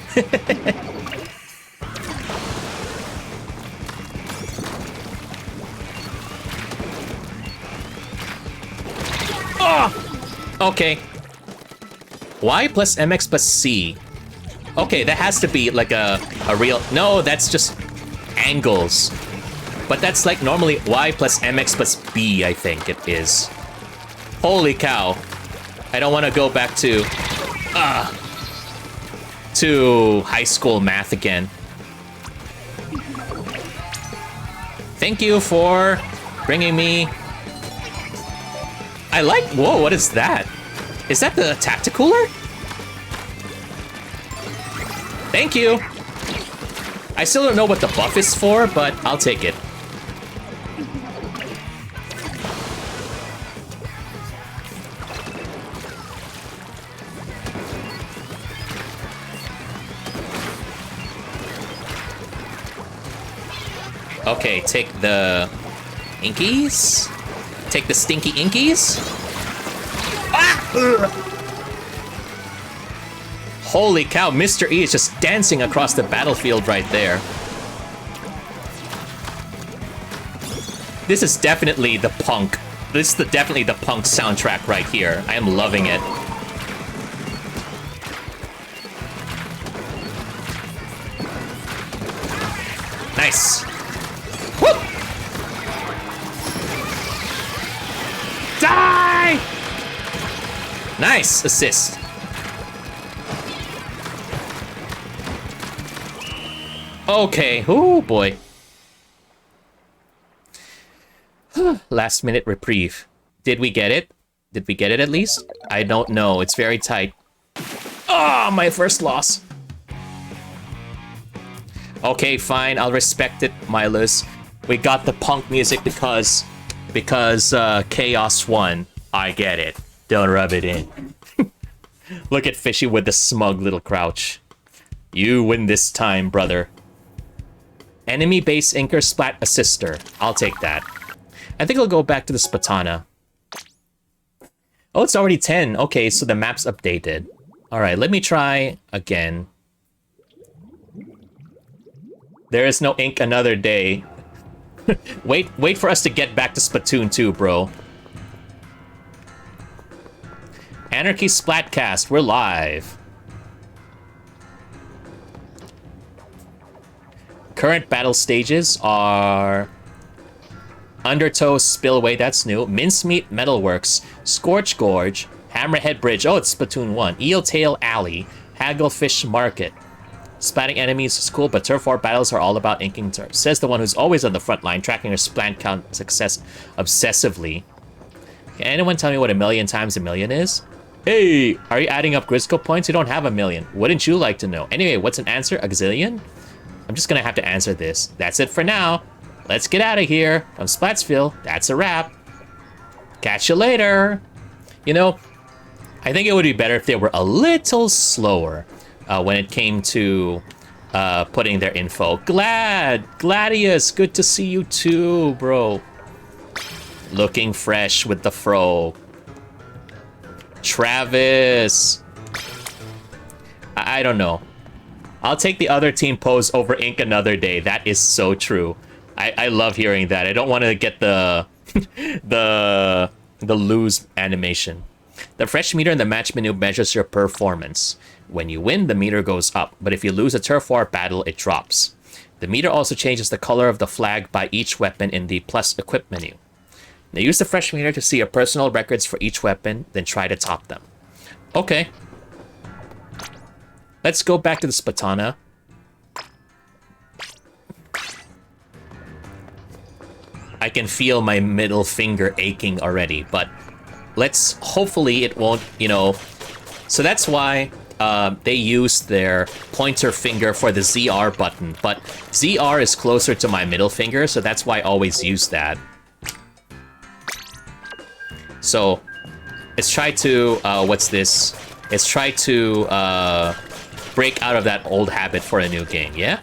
Oh! Okay. Y plus MX plus C. Okay, that has to be like a real... No, that's just angles. But that's like normally Y plus MX plus B, I think it is. Holy cow. I don't want to go back to high school math again. Thank you for bringing me... I like... Whoa, what is that? Is that the Tacticooler? Thank you. I still don't know what the buff is for, but I'll take it. Okay, take the inkies. Take the stinky inkies. Ah! Ugh. Holy cow, Mr. E is just dancing across the battlefield right there. This is definitely the punk. This is definitely the punk soundtrack right here. I am loving it. Nice. Whoop! Die! Nice assist. Okay, oh boy. Last minute reprieve. Did we get it? Did we get it at least? I don't know. It's very tight. Oh, my first loss. Okay, fine. I'll respect it, Milos. We got the punk music because Chaos won. I get it. Don't rub it in. Look at Fishy with the smug little crouch. You win this time, brother. Enemy base inker splat assister. I'll take that. I think I'll go back to the Spatana. Oh, it's already 10. Okay, so the map's updated. Alright, let me try again. There is no ink another day. Wait for us to get back to Splatoon 2, bro. Anarchy Splatcast, we're live. Current battle stages are Undertow Spillway, that's new. Mincemeat Metalworks, Scorch Gorge, Hammerhead Bridge, oh, it's Splatoon 1. Eeltail Alley, Hagglefish Market. Splatting enemies is cool, but turf war battles are all about inking turf. Says the one who's always on the front line, tracking her splat count success obsessively. Can anyone tell me what 1,000,000 times 1,000,000 is? Hey, are you adding up Grisco points? You don't have 1,000,000. Wouldn't you like to know? Anyway, what's an answer? A gazillion? I'm just gonna have to answer this. That's it for now. Let's get out of here. From Splatsville, that's a wrap. Catch you later. You know, I think it would be better if they were a little slower when it came to putting their info. Gladius, good to see you too, bro. Looking fresh with the fro. Travis. I don't know. I'll take the other team pose over ink another day. That is so true. I love hearing that. I don't want to get the the lose animation. The fresh meter in the match menu measures your performance. When you win, the meter goes up, but if you lose a turf war battle, it drops. The meter also changes the color of the flag by each weapon in the plus equip menu. Now use the fresh meter to see your personal records for each weapon, then try to top them. Okay. Let's go back to the Spatana. I can feel my middle finger aching already, but hopefully it won't, you know. So that's why they use their pointer finger for the ZR button, but ZR is closer to my middle finger, so that's why I always use that. So let's try to, what's this? Let's try to break out of that old habit for a new game, yeah?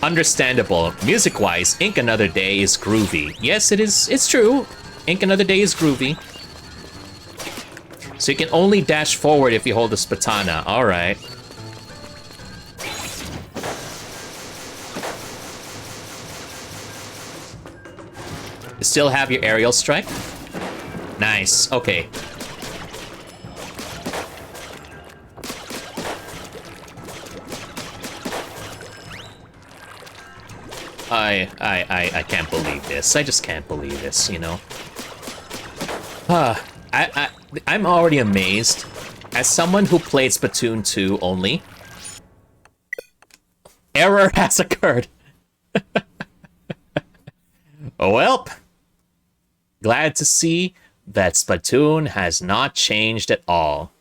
Understandable. Music-wise, Ink Another Day is groovy. Yes, it is. It's true. Ink Another Day is groovy. So you can only dash forward if you hold the Spatana. All right. You still have your aerial strike? Nice. Okay. I can't believe this. I just can't believe this, you know. I'm already amazed. As someone who played Splatoon 2 only, error has occurred. Welp. Glad to see that Splatoon has not changed at all.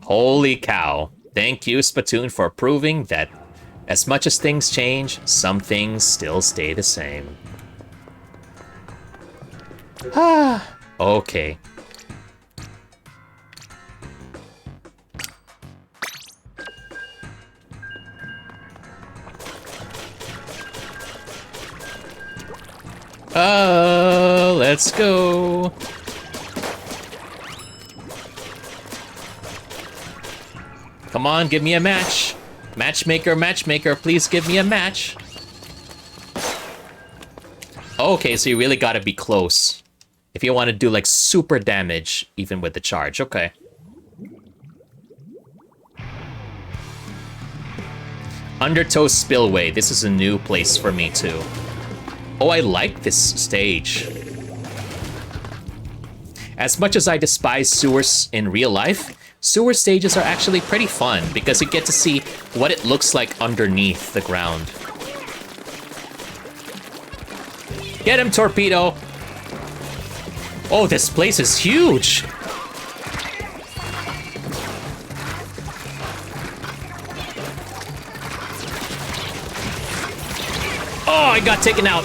Holy cow. Thank you, Splatoon, for proving that as much as things change, some things still stay the same. Okay. Let's go. Come on, give me a match. Matchmaker, please give me a match. Okay, so you really gotta be close if you want to do, like, super damage, even with the charge. Okay. Undertow Spillway. This is a new place for me, too. Oh, I like this stage. As much as I despise sewers in real life, sewer stages are actually pretty fun because you get to see what it looks like underneath the ground. Get him, Torpedo! Oh, this place is huge! Oh, I got taken out!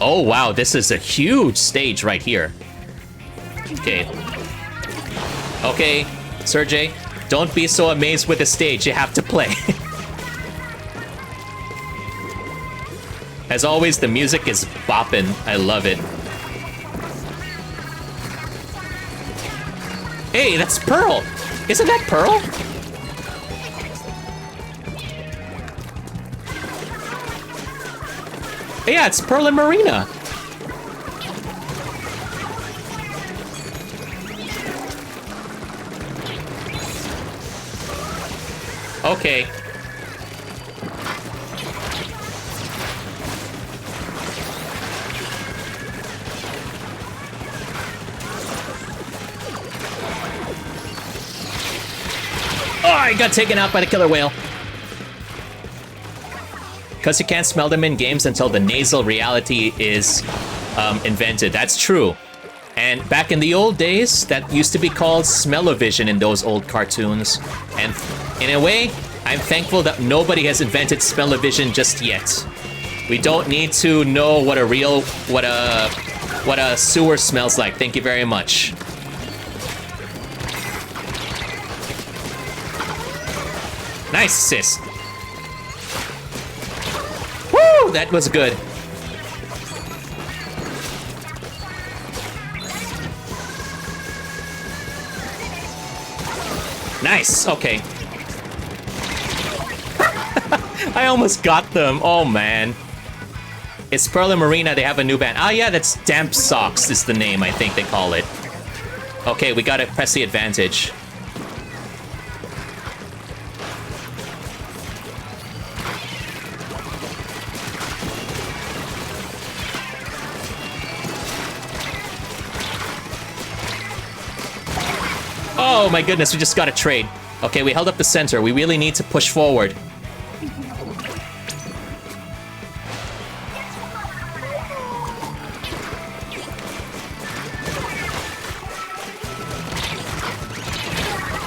Oh, wow, this is a huge stage right here. Okay. Okay, Serjay, don't be so amazed with the stage, you have to play. As always, the music is bopping. I love it. Hey, that's Pearl! Isn't that Pearl? Yeah, it's Pearl and Marina. Okay. Oh, I got taken out by the killer whale. Because you can't smell them in games until the nasal reality is invented. That's true. And back in the old days, that used to be called smell-o-vision in those old cartoons. And in a way, I'm thankful that nobody has invented smell-o-vision just yet. We don't need to know what a sewer smells like. Thank you very much. Nice assist. Woo! That was good. Nice, okay. I almost got them. Oh, man. It's Pearl and Marina. They have a new band. Oh, yeah, that's Damp Socks is the name, I think they call it. Okay, we gotta press the advantage. Oh my goodness, we just got a trade. Okay, we held up the center. We really need to push forward.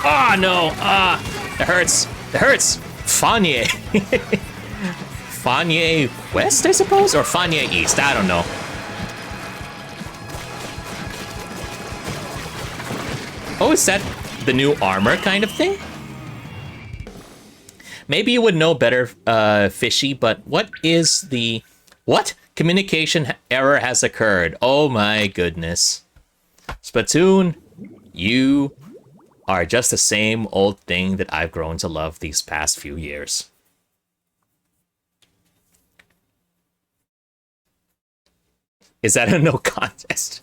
Ah, oh, no. Ah, it hurts. It hurts. Fanye. Fanye West, I suppose? Or Fanye East, I don't know. Oh, is that the new armor kind of thing? Maybe you would know better, Fishy, but what is the... What? Communication error has occurred. Oh my goodness. Splatoon, you are just the same old thing that I've grown to love these past few years. Is that a no contest?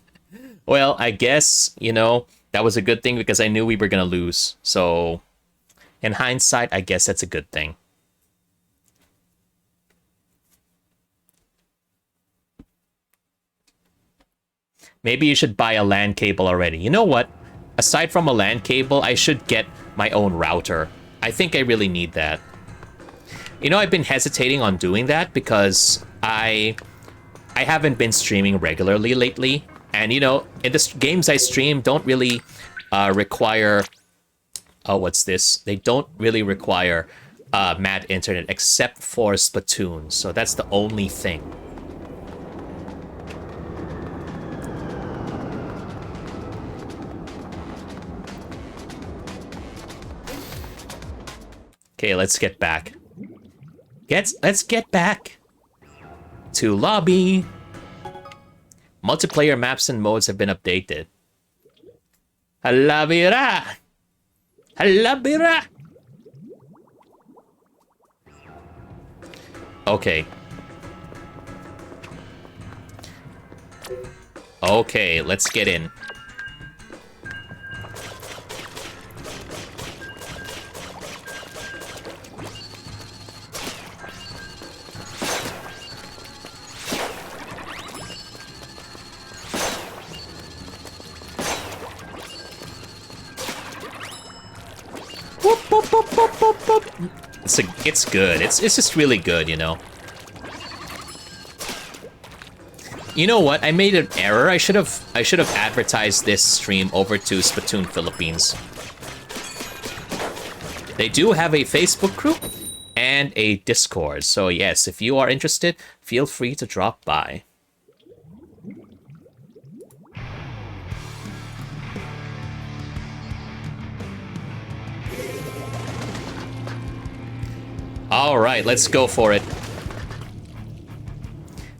Well, I guess, you know... That was a good thing because I knew we were going to lose. So, in hindsight, I guess that's a good thing. Maybe you should buy a LAN cable already. You know what? Aside from a LAN cable, I should get my own router. I think I really need that. You know, I've been hesitating on doing that because I haven't been streaming regularly lately. And, you know, in the games I stream don't really require... Oh, what's this? They don't really require mad internet except for Splatoon. So that's the only thing. Okay, let's get back. Let's get back to lobby. Multiplayer maps and modes have been updated. Halabira! Halabira! Okay. Okay, let's get in. know, it's good. It's just really good, you know. You know what? I made an error. I should have advertised this stream over to Splatoon Philippines. They do have a Facebook group and a Discord. So yes, if you are interested, feel free to drop by. All right, let's go for it.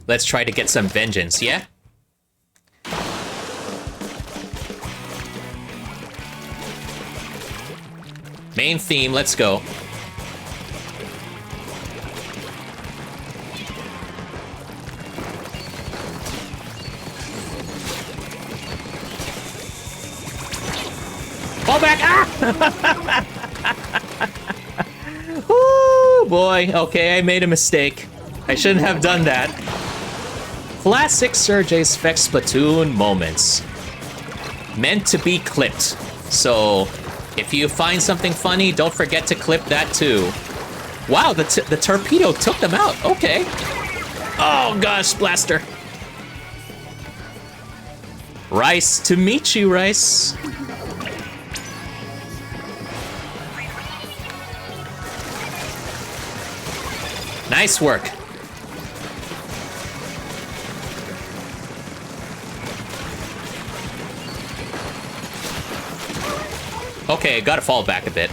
Let's try to get some vengeance, yeah? Main theme, let's go. Fall back! Ah! Ooh, boy. Okay, I made a mistake. I shouldn't have done that. Classic Serjay Svek Splatoon moments. Meant to be clipped. So, if you find something funny, don't forget to clip that too. Wow, the torpedo took them out. Okay. Oh gosh, blaster. Rice, to meet you, Rice. Nice work. Okay, gotta fall back a bit.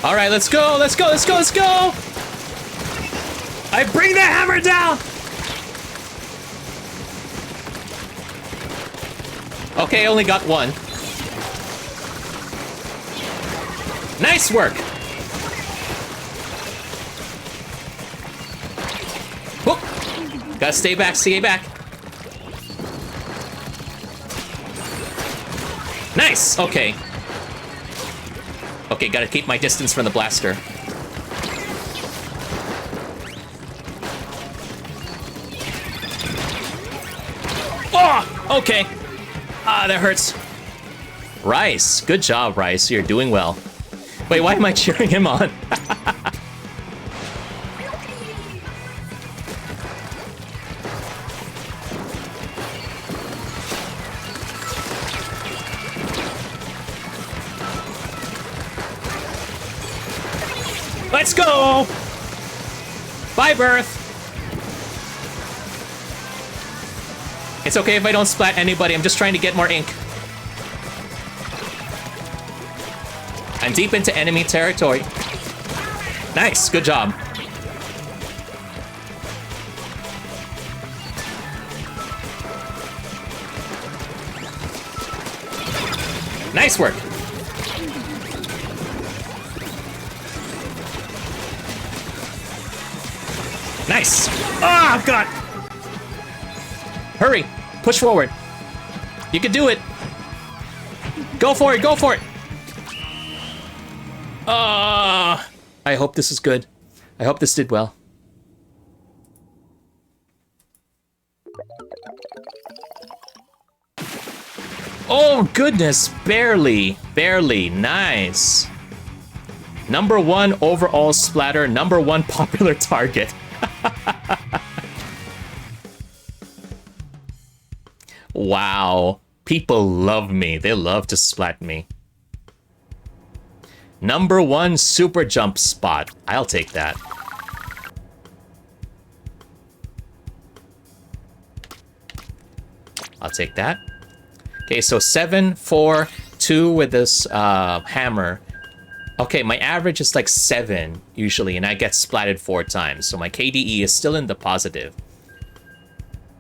All right, let's go, let's go, let's go, let's go! I bring the hammer down! Okay, only got one. Nice work! Whoop! Gotta stay back, stay back. Nice! Okay. Okay, gotta keep my distance from the blaster. Oh! Okay. Ah, that hurts. Rice. Good job, Rice. You're doing well. Wait, why am I cheering him on? Let's go! Bye, Birth! It's okay if I don't splat anybody, I'm just trying to get more ink. I'm deep into enemy territory. Nice, good job. Nice work. Nice. Oh, God. Hurry. Push forward. You can do it. Go for it. Go for it. I hope this is good. I hope this did well. Oh, goodness. Barely. Barely. Nice. #1 overall splatter. #1 popular target. Wow. People love me. They love to splat me. #1 super jump spot. I'll take that. I'll take that. Okay, so 7, 4, 2 with this hammer. Okay, my average is like 7 usually, and I get splatted 4 times. So my KDE is still in the positive.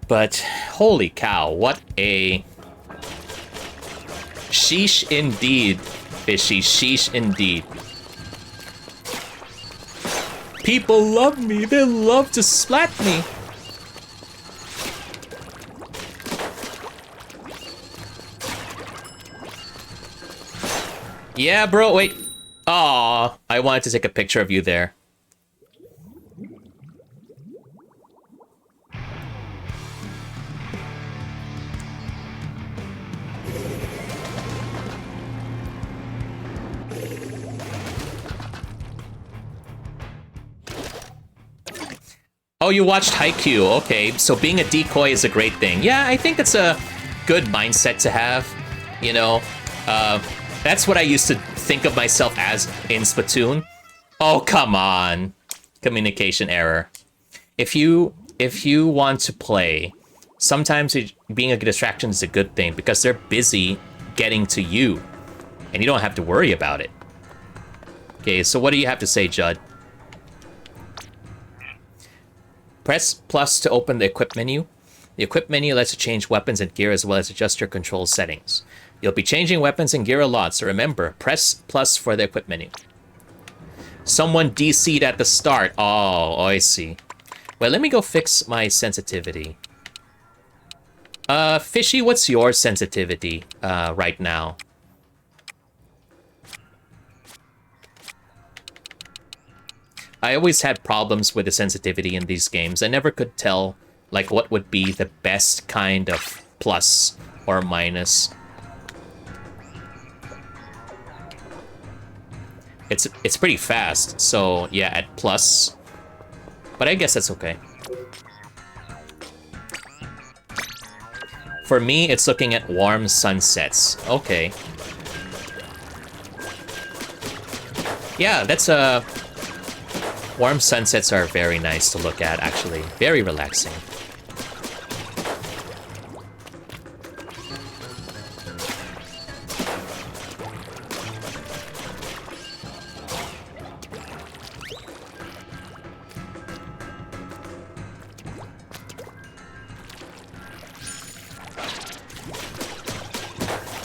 But holy cow, what a sheesh indeed, fishy. Sheesh indeed. People love me. They love to splat me. Yeah, bro, wait. Aw, I wanted to take a picture of you there. Oh, you watched Haikyuu. Okay, so being a decoy is a great thing. Yeah, I think it's a good mindset to have. You know, that's what I used to think of myself as in Splatoon. Oh, come on. Communication error. If you want to play, sometimes being a distraction is a good thing because they're busy getting to you, and you don't have to worry about it. Okay, so what do you have to say, Judd? Press plus to open the equip menu. The equip menu lets you change weapons and gear as well as adjust your control settings. You'll be changing weapons and gear a lot, so remember, press plus for the equip menu. Someone DC'd at the start. Oh, I see. Well, let me go fix my sensitivity. Fishy, what's your sensitivity right now? I always had problems with the sensitivity in these games. I never could tell, like, what would be the best kind of plus or minus. It's pretty fast, so yeah, at plus. But I guess that's okay. For me, it's looking at warm sunsets. Okay. Yeah, that's a... Warm sunsets are very nice to look at, actually. Very relaxing.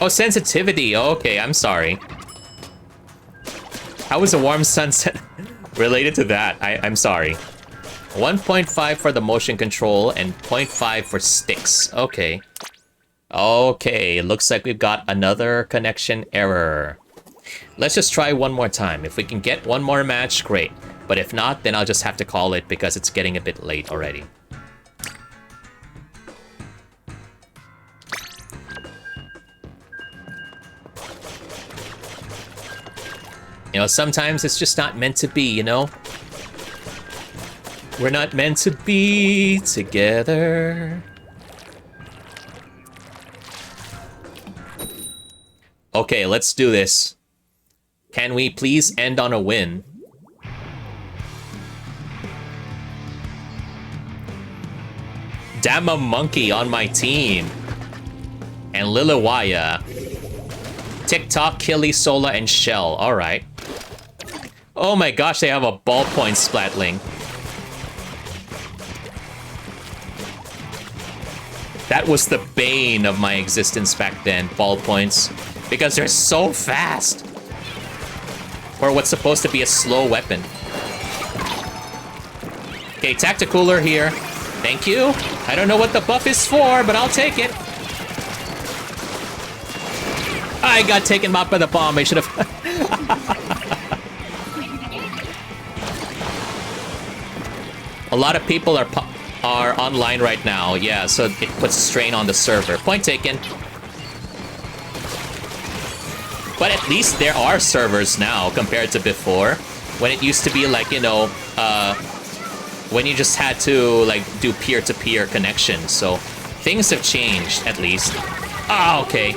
Oh, sensitivity. Okay, I'm sorry. How is a warm sunset related to that? I'm sorry. 1.5 for the motion control and 0.5 for sticks. Okay. Okay, looks like we've got another connection error. Let's just try one more time. If we can get one more match, great. But if not, then I'll just have to call it because it's getting a bit late already. You know, sometimes it's just not meant to be, you know? We're not meant to be together. Okay, let's do this. Can we please end on a win? Damn a monkey on my team. And Liliwaya. TikTok, Killy, Sola, and Shell. Alright. Oh my gosh, they have a ballpoint Splatling. That was the bane of my existence back then, ballpoints. Because they're so fast. For what's supposed to be a slow weapon. Okay, Tacticooler here. Thank you. I don't know what the buff is for, but I'll take it. I got taken out by the bomb. I should have... A lot of people are online right now. Yeah, so it puts strain on the server. Point taken. But at least there are servers now compared to before. When it used to be like, you know, when you just had to like do peer-to-peer connections. So things have changed at least. Ah, okay.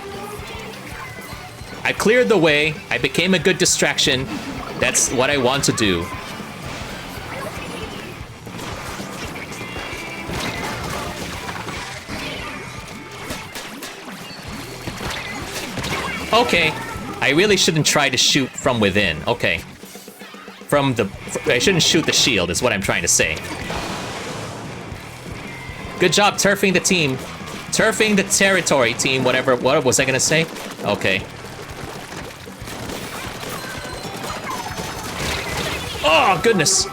I cleared the way. I became a good distraction. That's what I want to do. Okay. I really shouldn't try to shoot from within. Okay. I shouldn't shoot the shield is what I'm trying to say. Good job turfing the team. Turfing the territory team, whatever. What was I gonna say? Okay. Oh, goodness.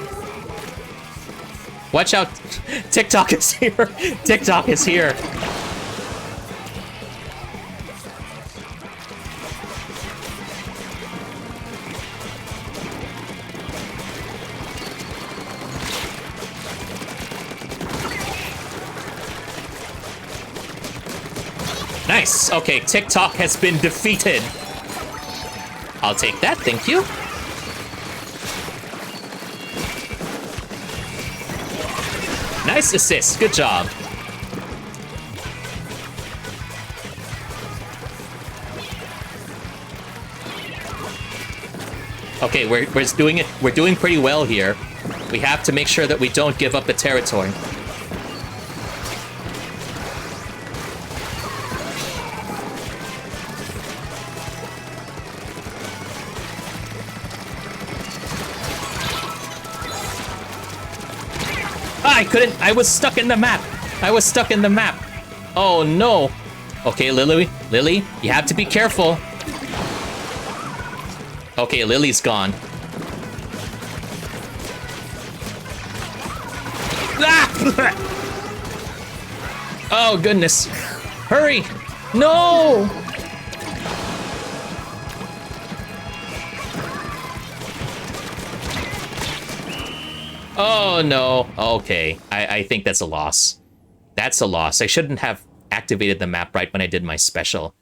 Watch out. TikTok is here. TikTok is here. Nice. Okay, TikTok has been defeated. I'll take that, thank you. Nice assist. Good job. Okay, we're doing it. We're doing pretty well here. We have to make sure that we don't give up the territory. I couldn't. I was stuck in the map. I was stuck in the map. Oh no. Okay, Lily, you have to be careful. Okay, Lily's gone. Ah! Oh goodness. Hurry. No. Oh no. Okay. I think that's a loss. That's a loss. I shouldn't have activated the map right when I did my special.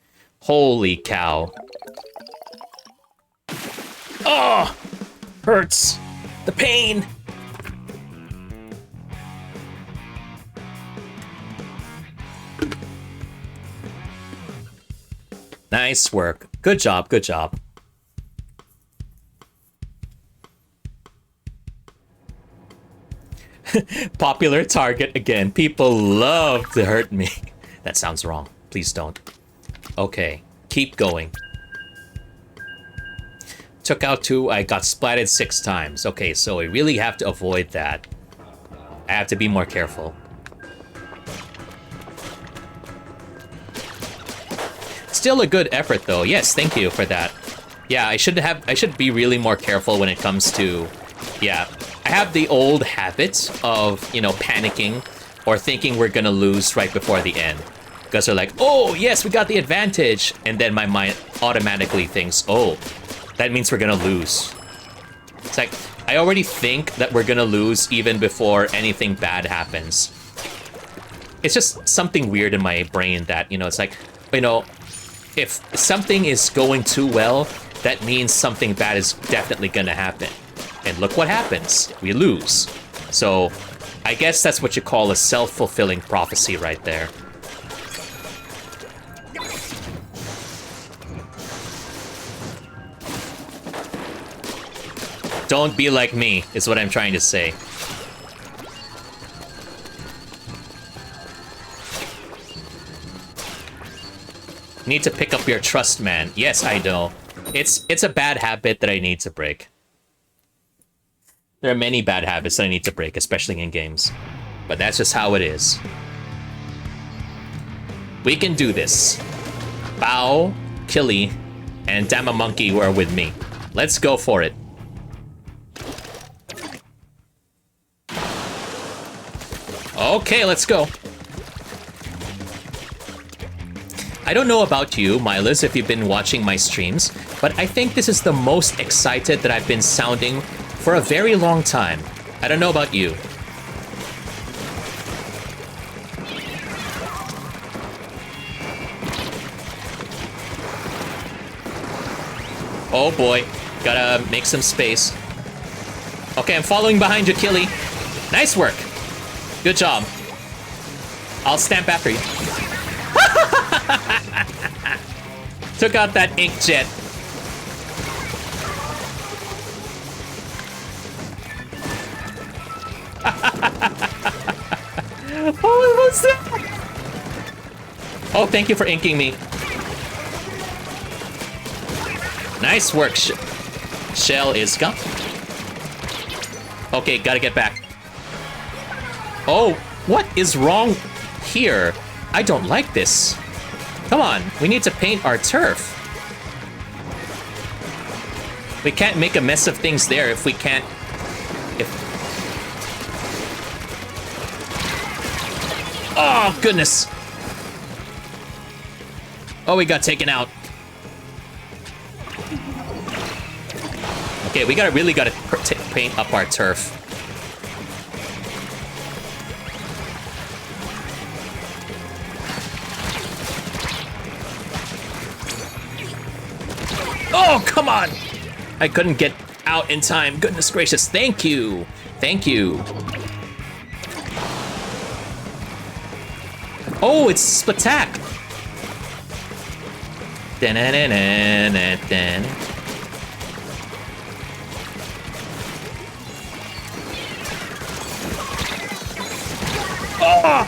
Holy cow. Oh! Hurts. The pain. Nice work. Good job, good job. Popular target again. People love to hurt me. That sounds wrong. Please don't. Okay, keep going. Took out 2, I got splatted 6 times. Okay, so I really have to avoid that. I have to be more careful. Still a good effort though. Yes, thank you for that. Yeah, I should be really more careful when it comes to, yeah. I have the old habit of, you know, panicking or thinking we're gonna lose right before the end. Because they're like, oh, yes, we got the advantage. And then my mind automatically thinks, oh, that means we're gonna lose. It's like, I already think that we're gonna lose even before anything bad happens. It's just something weird in my brain that, you know, it's like, you know, if something is going too well, that means something bad is definitely gonna happen. And look what happens. We lose. So, I guess that's what you call a self-fulfilling prophecy right there. Don't be like me, is what I'm trying to say. Need to pick up your trust, man. Yes, I know. It's a bad habit that I need to break. There are many bad habits that I need to break, especially in games. But that's just how it is. We can do this. Bao, Killy, and Dama Monkey were with me. Let's go for it. Okay, let's go. I don't know about you, Milas, if you've been watching my streams, but I think this is the most excited that I've been sounding for a very long time. I don't know about you. Oh boy, gotta make some space. Okay, I'm following behind you, Killy. Nice work. Good job. I'll stamp after you. Took out that ink jet. What was that? Oh, thank you for inking me. Nice work. Shell is gone. Okay, gotta get back. Oh, what is wrong here? I don't like this. Come on, we need to paint our turf. We can't make a mess of things there if we can't... Oh, goodness. Oh, we got taken out. Okay, we really gotta paint up our turf. Oh, come on! I couldn't get out in time. Goodness gracious, thank you. Thank you. Oh, it's Splatak! Oh!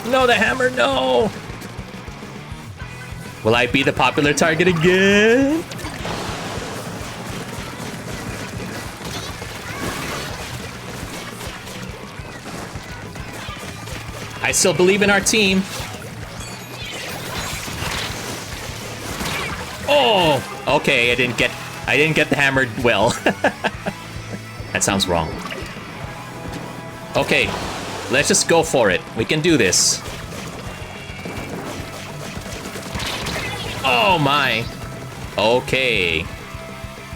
No, the hammer, no! Will I be the popular target again? I still believe in our team. Oh, okay. I didn't get the hammer well. That sounds wrong. Okay, let's just go for it. We can do this. Oh my. Okay.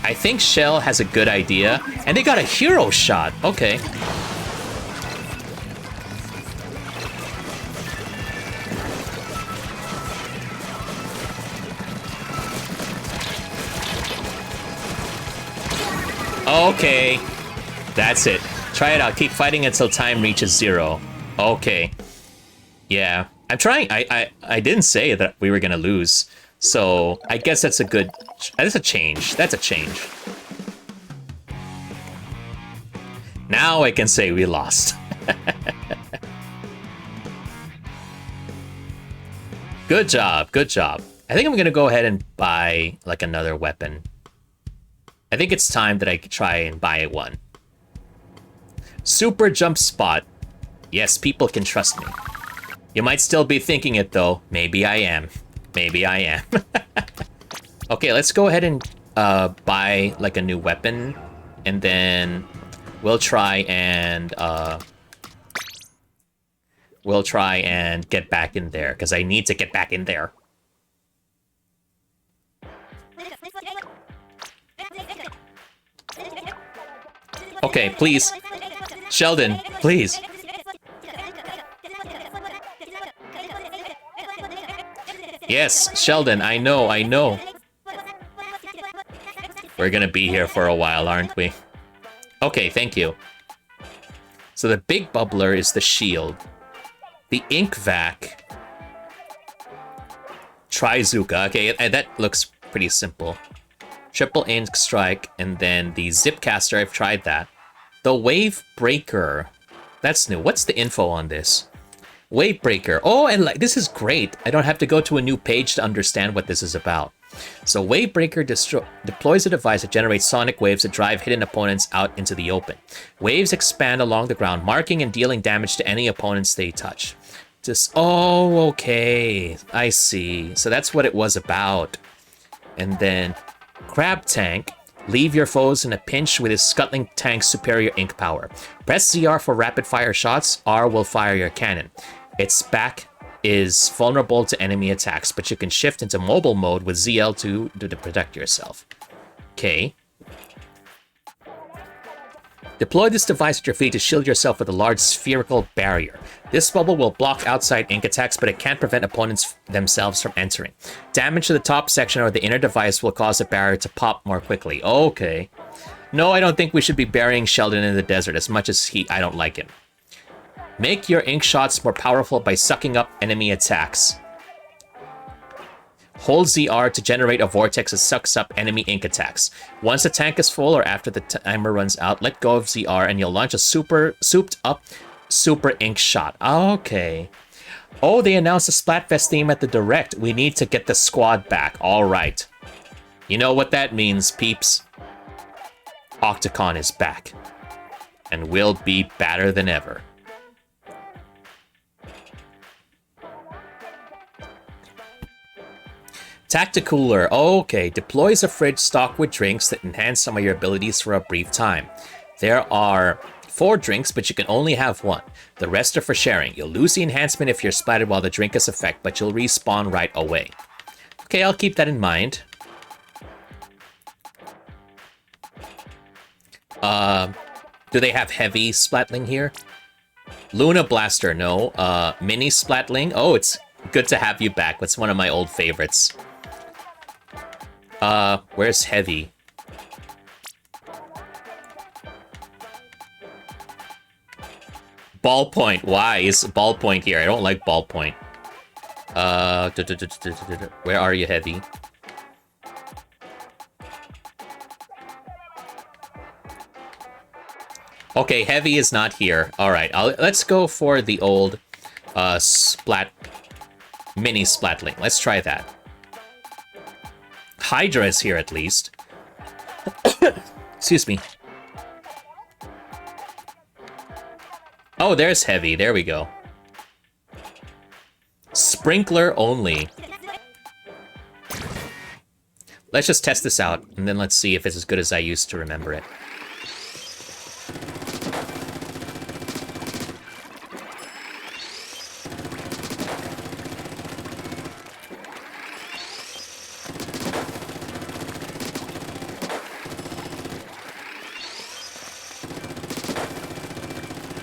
I think Shell has a good idea, and they got a hero shot. Okay. Okay, that's it. Try it out. Keep fighting until time reaches 0. Okay. Yeah, I'm trying. I didn't say that we were gonna lose, so I guess that's a good. That's a change. That's a change. Now I can say we lost. Good job. Good job. I think I'm gonna go ahead and buy like another weapon. I think it's time that I try and buy one. Super jump spot. Yes, people can trust me. You might still be thinking it though. Maybe I am. Maybe I am. Okay, let's go ahead and buy like a new weapon, and then we'll try and get back in there because I need to get back in there. Okay, please. Sheldon, please. Yes, Sheldon, I know, I know. We're gonna be here for a while, aren't we? Okay, thank you. So the big bubbler is the shield. The ink vac. Trizuka. Okay, that looks pretty simple. Triple ink strike, and then the zipcaster, I've tried that. The wave breaker. That's new. What's the info on this? Wave breaker. Oh, and like this is great. I don't have to go to a new page to understand what this is about. So wave breaker deploys a device that generates sonic waves that drive hidden opponents out into the open. Waves expand along the ground, marking and dealing damage to any opponents they touch. Oh, okay. I see. So that's what it was about. And then Crab Tank. Leave your foes in a pinch with his scuttling tank's superior ink power. Press ZR for rapid fire shots. R will fire your cannon. Its back is vulnerable to enemy attacks, but you can shift into mobile mode with ZL to protect yourself. Okay. Deploy this device at your feet to shield yourself with a large spherical barrier. This bubble will block outside ink attacks, but it can't prevent opponents themselves from entering. Damage to the top section or the inner device will cause the barrier to pop more quickly. Okay. No, I don't think we should be burying Sheldon in the desert as much as I don't like him. Make your ink shots more powerful by sucking up enemy attacks. Hold ZR to generate a vortex that sucks up enemy ink attacks. Once the tank is full or after the timer runs out, let go of ZR and you'll launch a souped up super ink shot. Okay. Oh, they announced the Splatfest theme at the Direct. We need to get the squad back. All right. You know what that means, peeps. Octocon is back. And will be badder than ever. Tacticooler. Okay, deploys a fridge stocked with drinks that enhance some of your abilities for a brief time. There are 4 drinks, but you can only have 1. The rest are for sharing. You'll lose the enhancement if you're splattered while the drink is effect, but you'll respawn right away. Okay, I'll keep that in mind. Do they have heavy splatling here? Luna Blaster, no. Mini Splatling. Oh, it's good to have you back. That's one of my old favorites. Where's heavy? Ballpoint. Why is ballpoint here? I don't like ballpoint. Where are you, Heavy? Okay, Heavy is not here. All right, let's go for the old mini Splatling. Let's try that. Hydra is here at least. Excuse me. Oh, there's Heavy. There we go. Sprinkler only. Let's just test this out, and then let's see if it's as good as I used to remember it.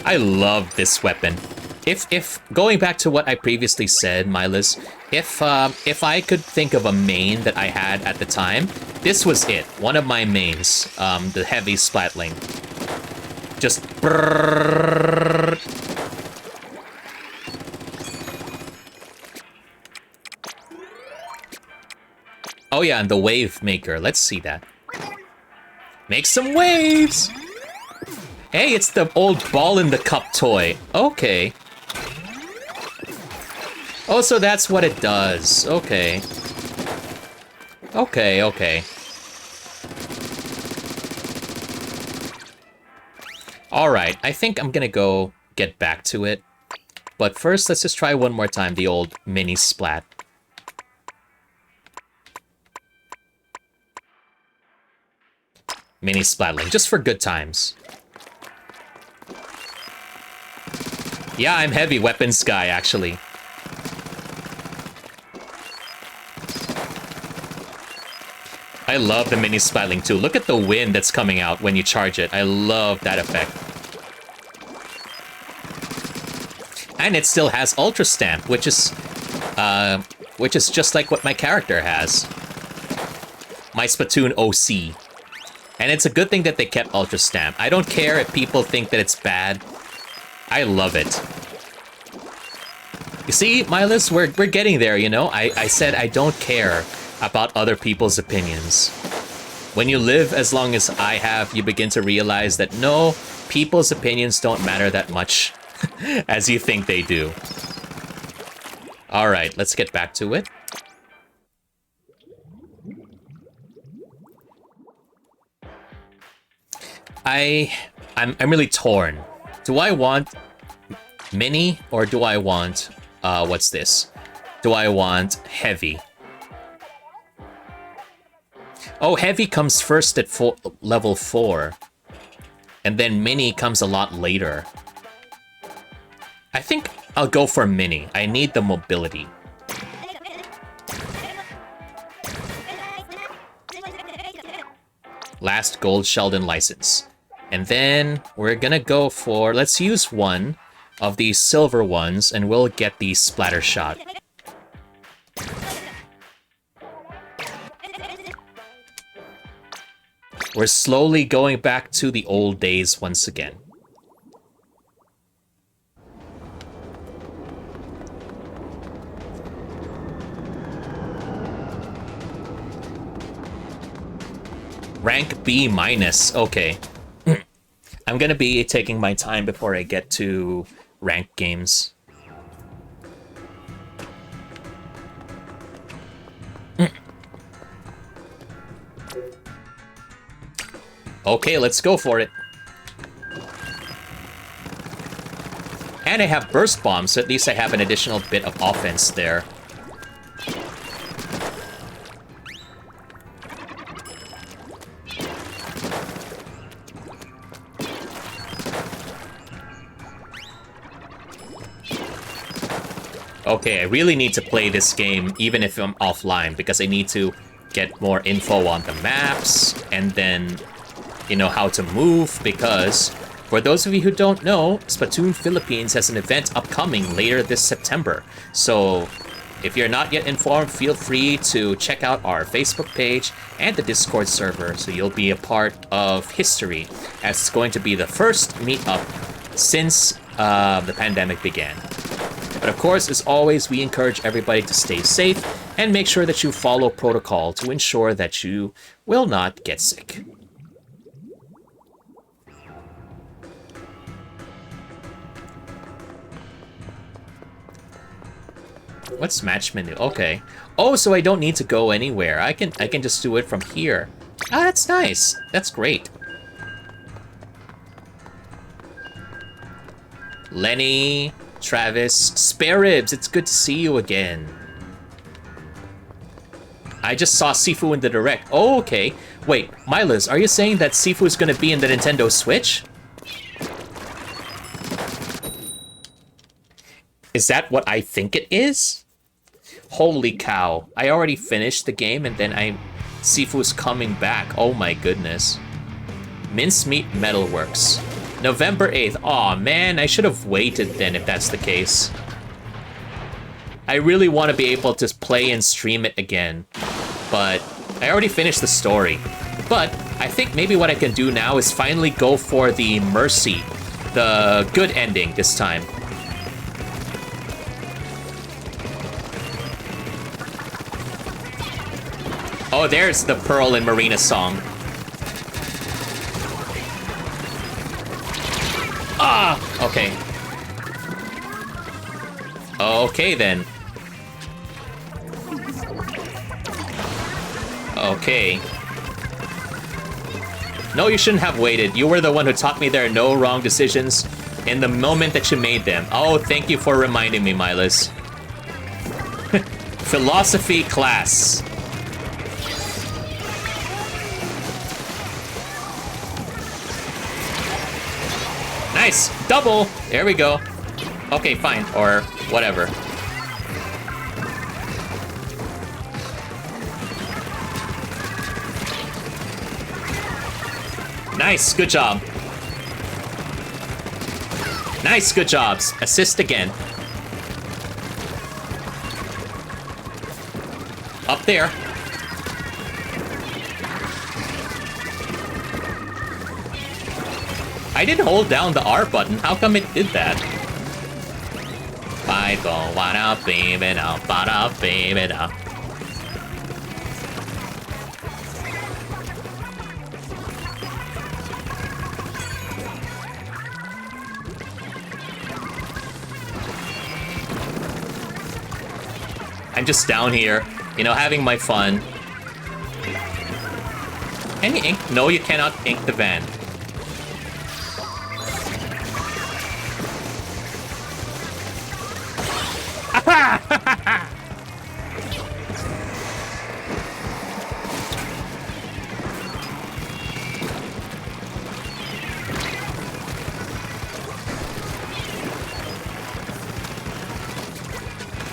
I love this weapon. If going back to what I previously said, Milas, if I could think of a main that I had at the time, this was it. One of my mains, the Heavy Splatling. Just brrrr. Oh yeah, and the wave maker. Let's see that. Make some waves! Hey, it's the old ball in the cup toy. Okay. Oh, so that's what it does. Okay. Okay, okay. Alright, I think I'm gonna go get back to it. But first, let's just try one more time the old mini Splat. Mini Splatling, just for good times. Yeah, I'm heavy weapons guy, actually. I love the mini Splatling too. Look at the wind that's coming out when you charge it. I love that effect. And it still has Ultra Stamp, which is just like what my character has. My Splatoon OC. And it's a good thing that they kept Ultra Stamp. I don't care if people think that it's bad. I love it. You see, Milas, we're getting there, you know? I said I don't care about other people's opinions. When you live as long as I have, you begin to realize that no, people's opinions don't matter that much as you think they do. Alright, let's get back to it. I'm really torn. Do I want mini or do I want what's this? Do I want heavy? Oh, heavy comes first at level 4. And then mini comes a lot later. I think I'll go for mini. I need the mobility. Last gold Sheldon license. And then we're gonna go for... Let's use one of these silver ones and we'll get the splatter shot. We're slowly going back to the old days once again. Rank B minus, okay. I'm gonna be taking my time before I get to ranked games. Okay, let's go for it. And I have burst bombs, so at least I have an additional bit of offense there. Okay, I really need to play this game even if I'm offline, because I need to get more info on the maps, and then, you know, how to move, because for those of you who don't know, Splatoon Philippines has an event upcoming later this September. So if you're not yet informed, feel free to check out our Facebook page and the Discord server so you'll be a part of history, as it's going to be the first meetup since the pandemic began. But of course, as always, we encourage everybody to stay safe and make sure that you follow protocol to ensure that you will not get sick. What's match menu? Okay. Oh, so I don't need to go anywhere. I can just do it from here. Ah, that's nice. That's great. Lenny, Travis, Spare Ribs, it's good to see you again. I just saw Sifu in the direct. Oh, okay. Wait, Milas, are you saying that Sifu is gonna be in the Nintendo Switch? Is that what I think it is? Holy cow. I already finished the game and then Sifu's coming back. Oh my goodness. Mincemeat Metalworks. November 8th. Aw, man, I should have waited then if that's the case. I really want to be able to play and stream it again. But I already finished the story. But I think maybe what I can do now is finally go for the Mercy. The good ending this time. Oh, there's the Pearl and Marina song. Ah! Okay. Okay, then. Okay. No, you shouldn't have waited. You were the one who taught me there are no wrong decisions in the moment that you made them. Oh, thank you for reminding me, Milas. Philosophy class. Nice! Double! There we go. Okay, fine. Or whatever. Nice! Good job. Nice! Good jobs. Assist again. Up there. I didn't hold down the R button. How come it did that? I don't wanna beam it up, wanna beam it up. I'm just down here, you know, having my fun. Can you ink? No, you cannot ink the van.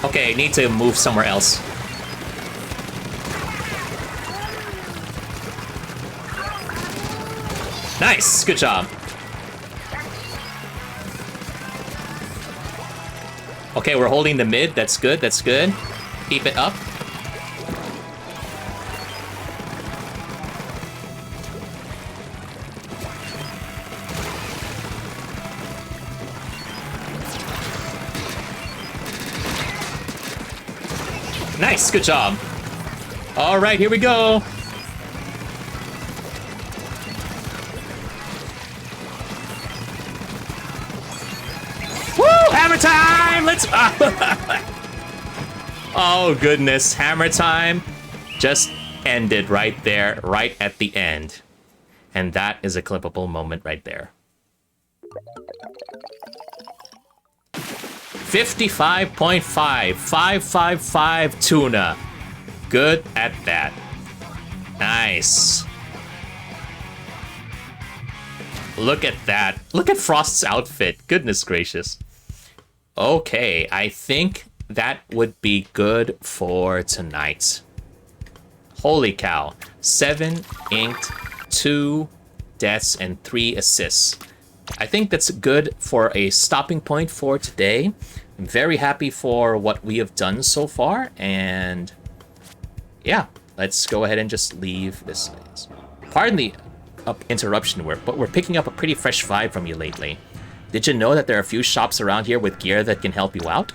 Okay, need to move somewhere else. Nice, good job. Okay, we're holding the mid. That's good, that's good. Keep it up. Nice, good job. All right, here we go. Woo! Hammer time! Let's... Oh, goodness. Hammer time just ended right there, right at the end. And that is a clippable moment right there. 55.5, 555 tuna. Good at that. Nice. Look at that. Look at Frost's outfit. Goodness gracious. Okay, I think that would be good for tonight. Holy cow. 7 inked, 2 deaths, and 3 assists. I think that's good for a stopping point for today. I'm very happy for what we have done so far, and yeah, let's go ahead and just leave this. Pardon the interruption, but we're picking up a pretty fresh vibe from you lately. Did you know that there are a few shops around here with gear that can help you out?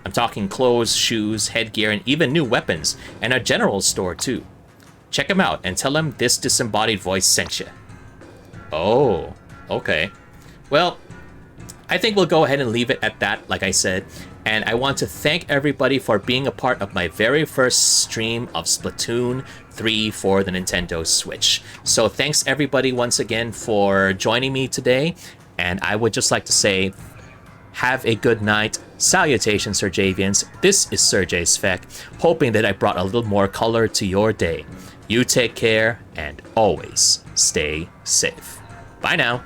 I'm talking clothes, shoes, headgear, and even new weapons, and a general store too. Check him out and tell him this disembodied voice sent you. Oh, okay. Well, I think we'll go ahead and leave it at that, like I said. And I want to thank everybody for being a part of my very first stream of Splatoon 3 for the Nintendo Switch. So thanks everybody once again for joining me today. And I would just like to say, have a good night. Salutations, Serjavians. This is Serjay Svek, hoping that I brought a little more color to your day. You take care and always stay safe. Bye now.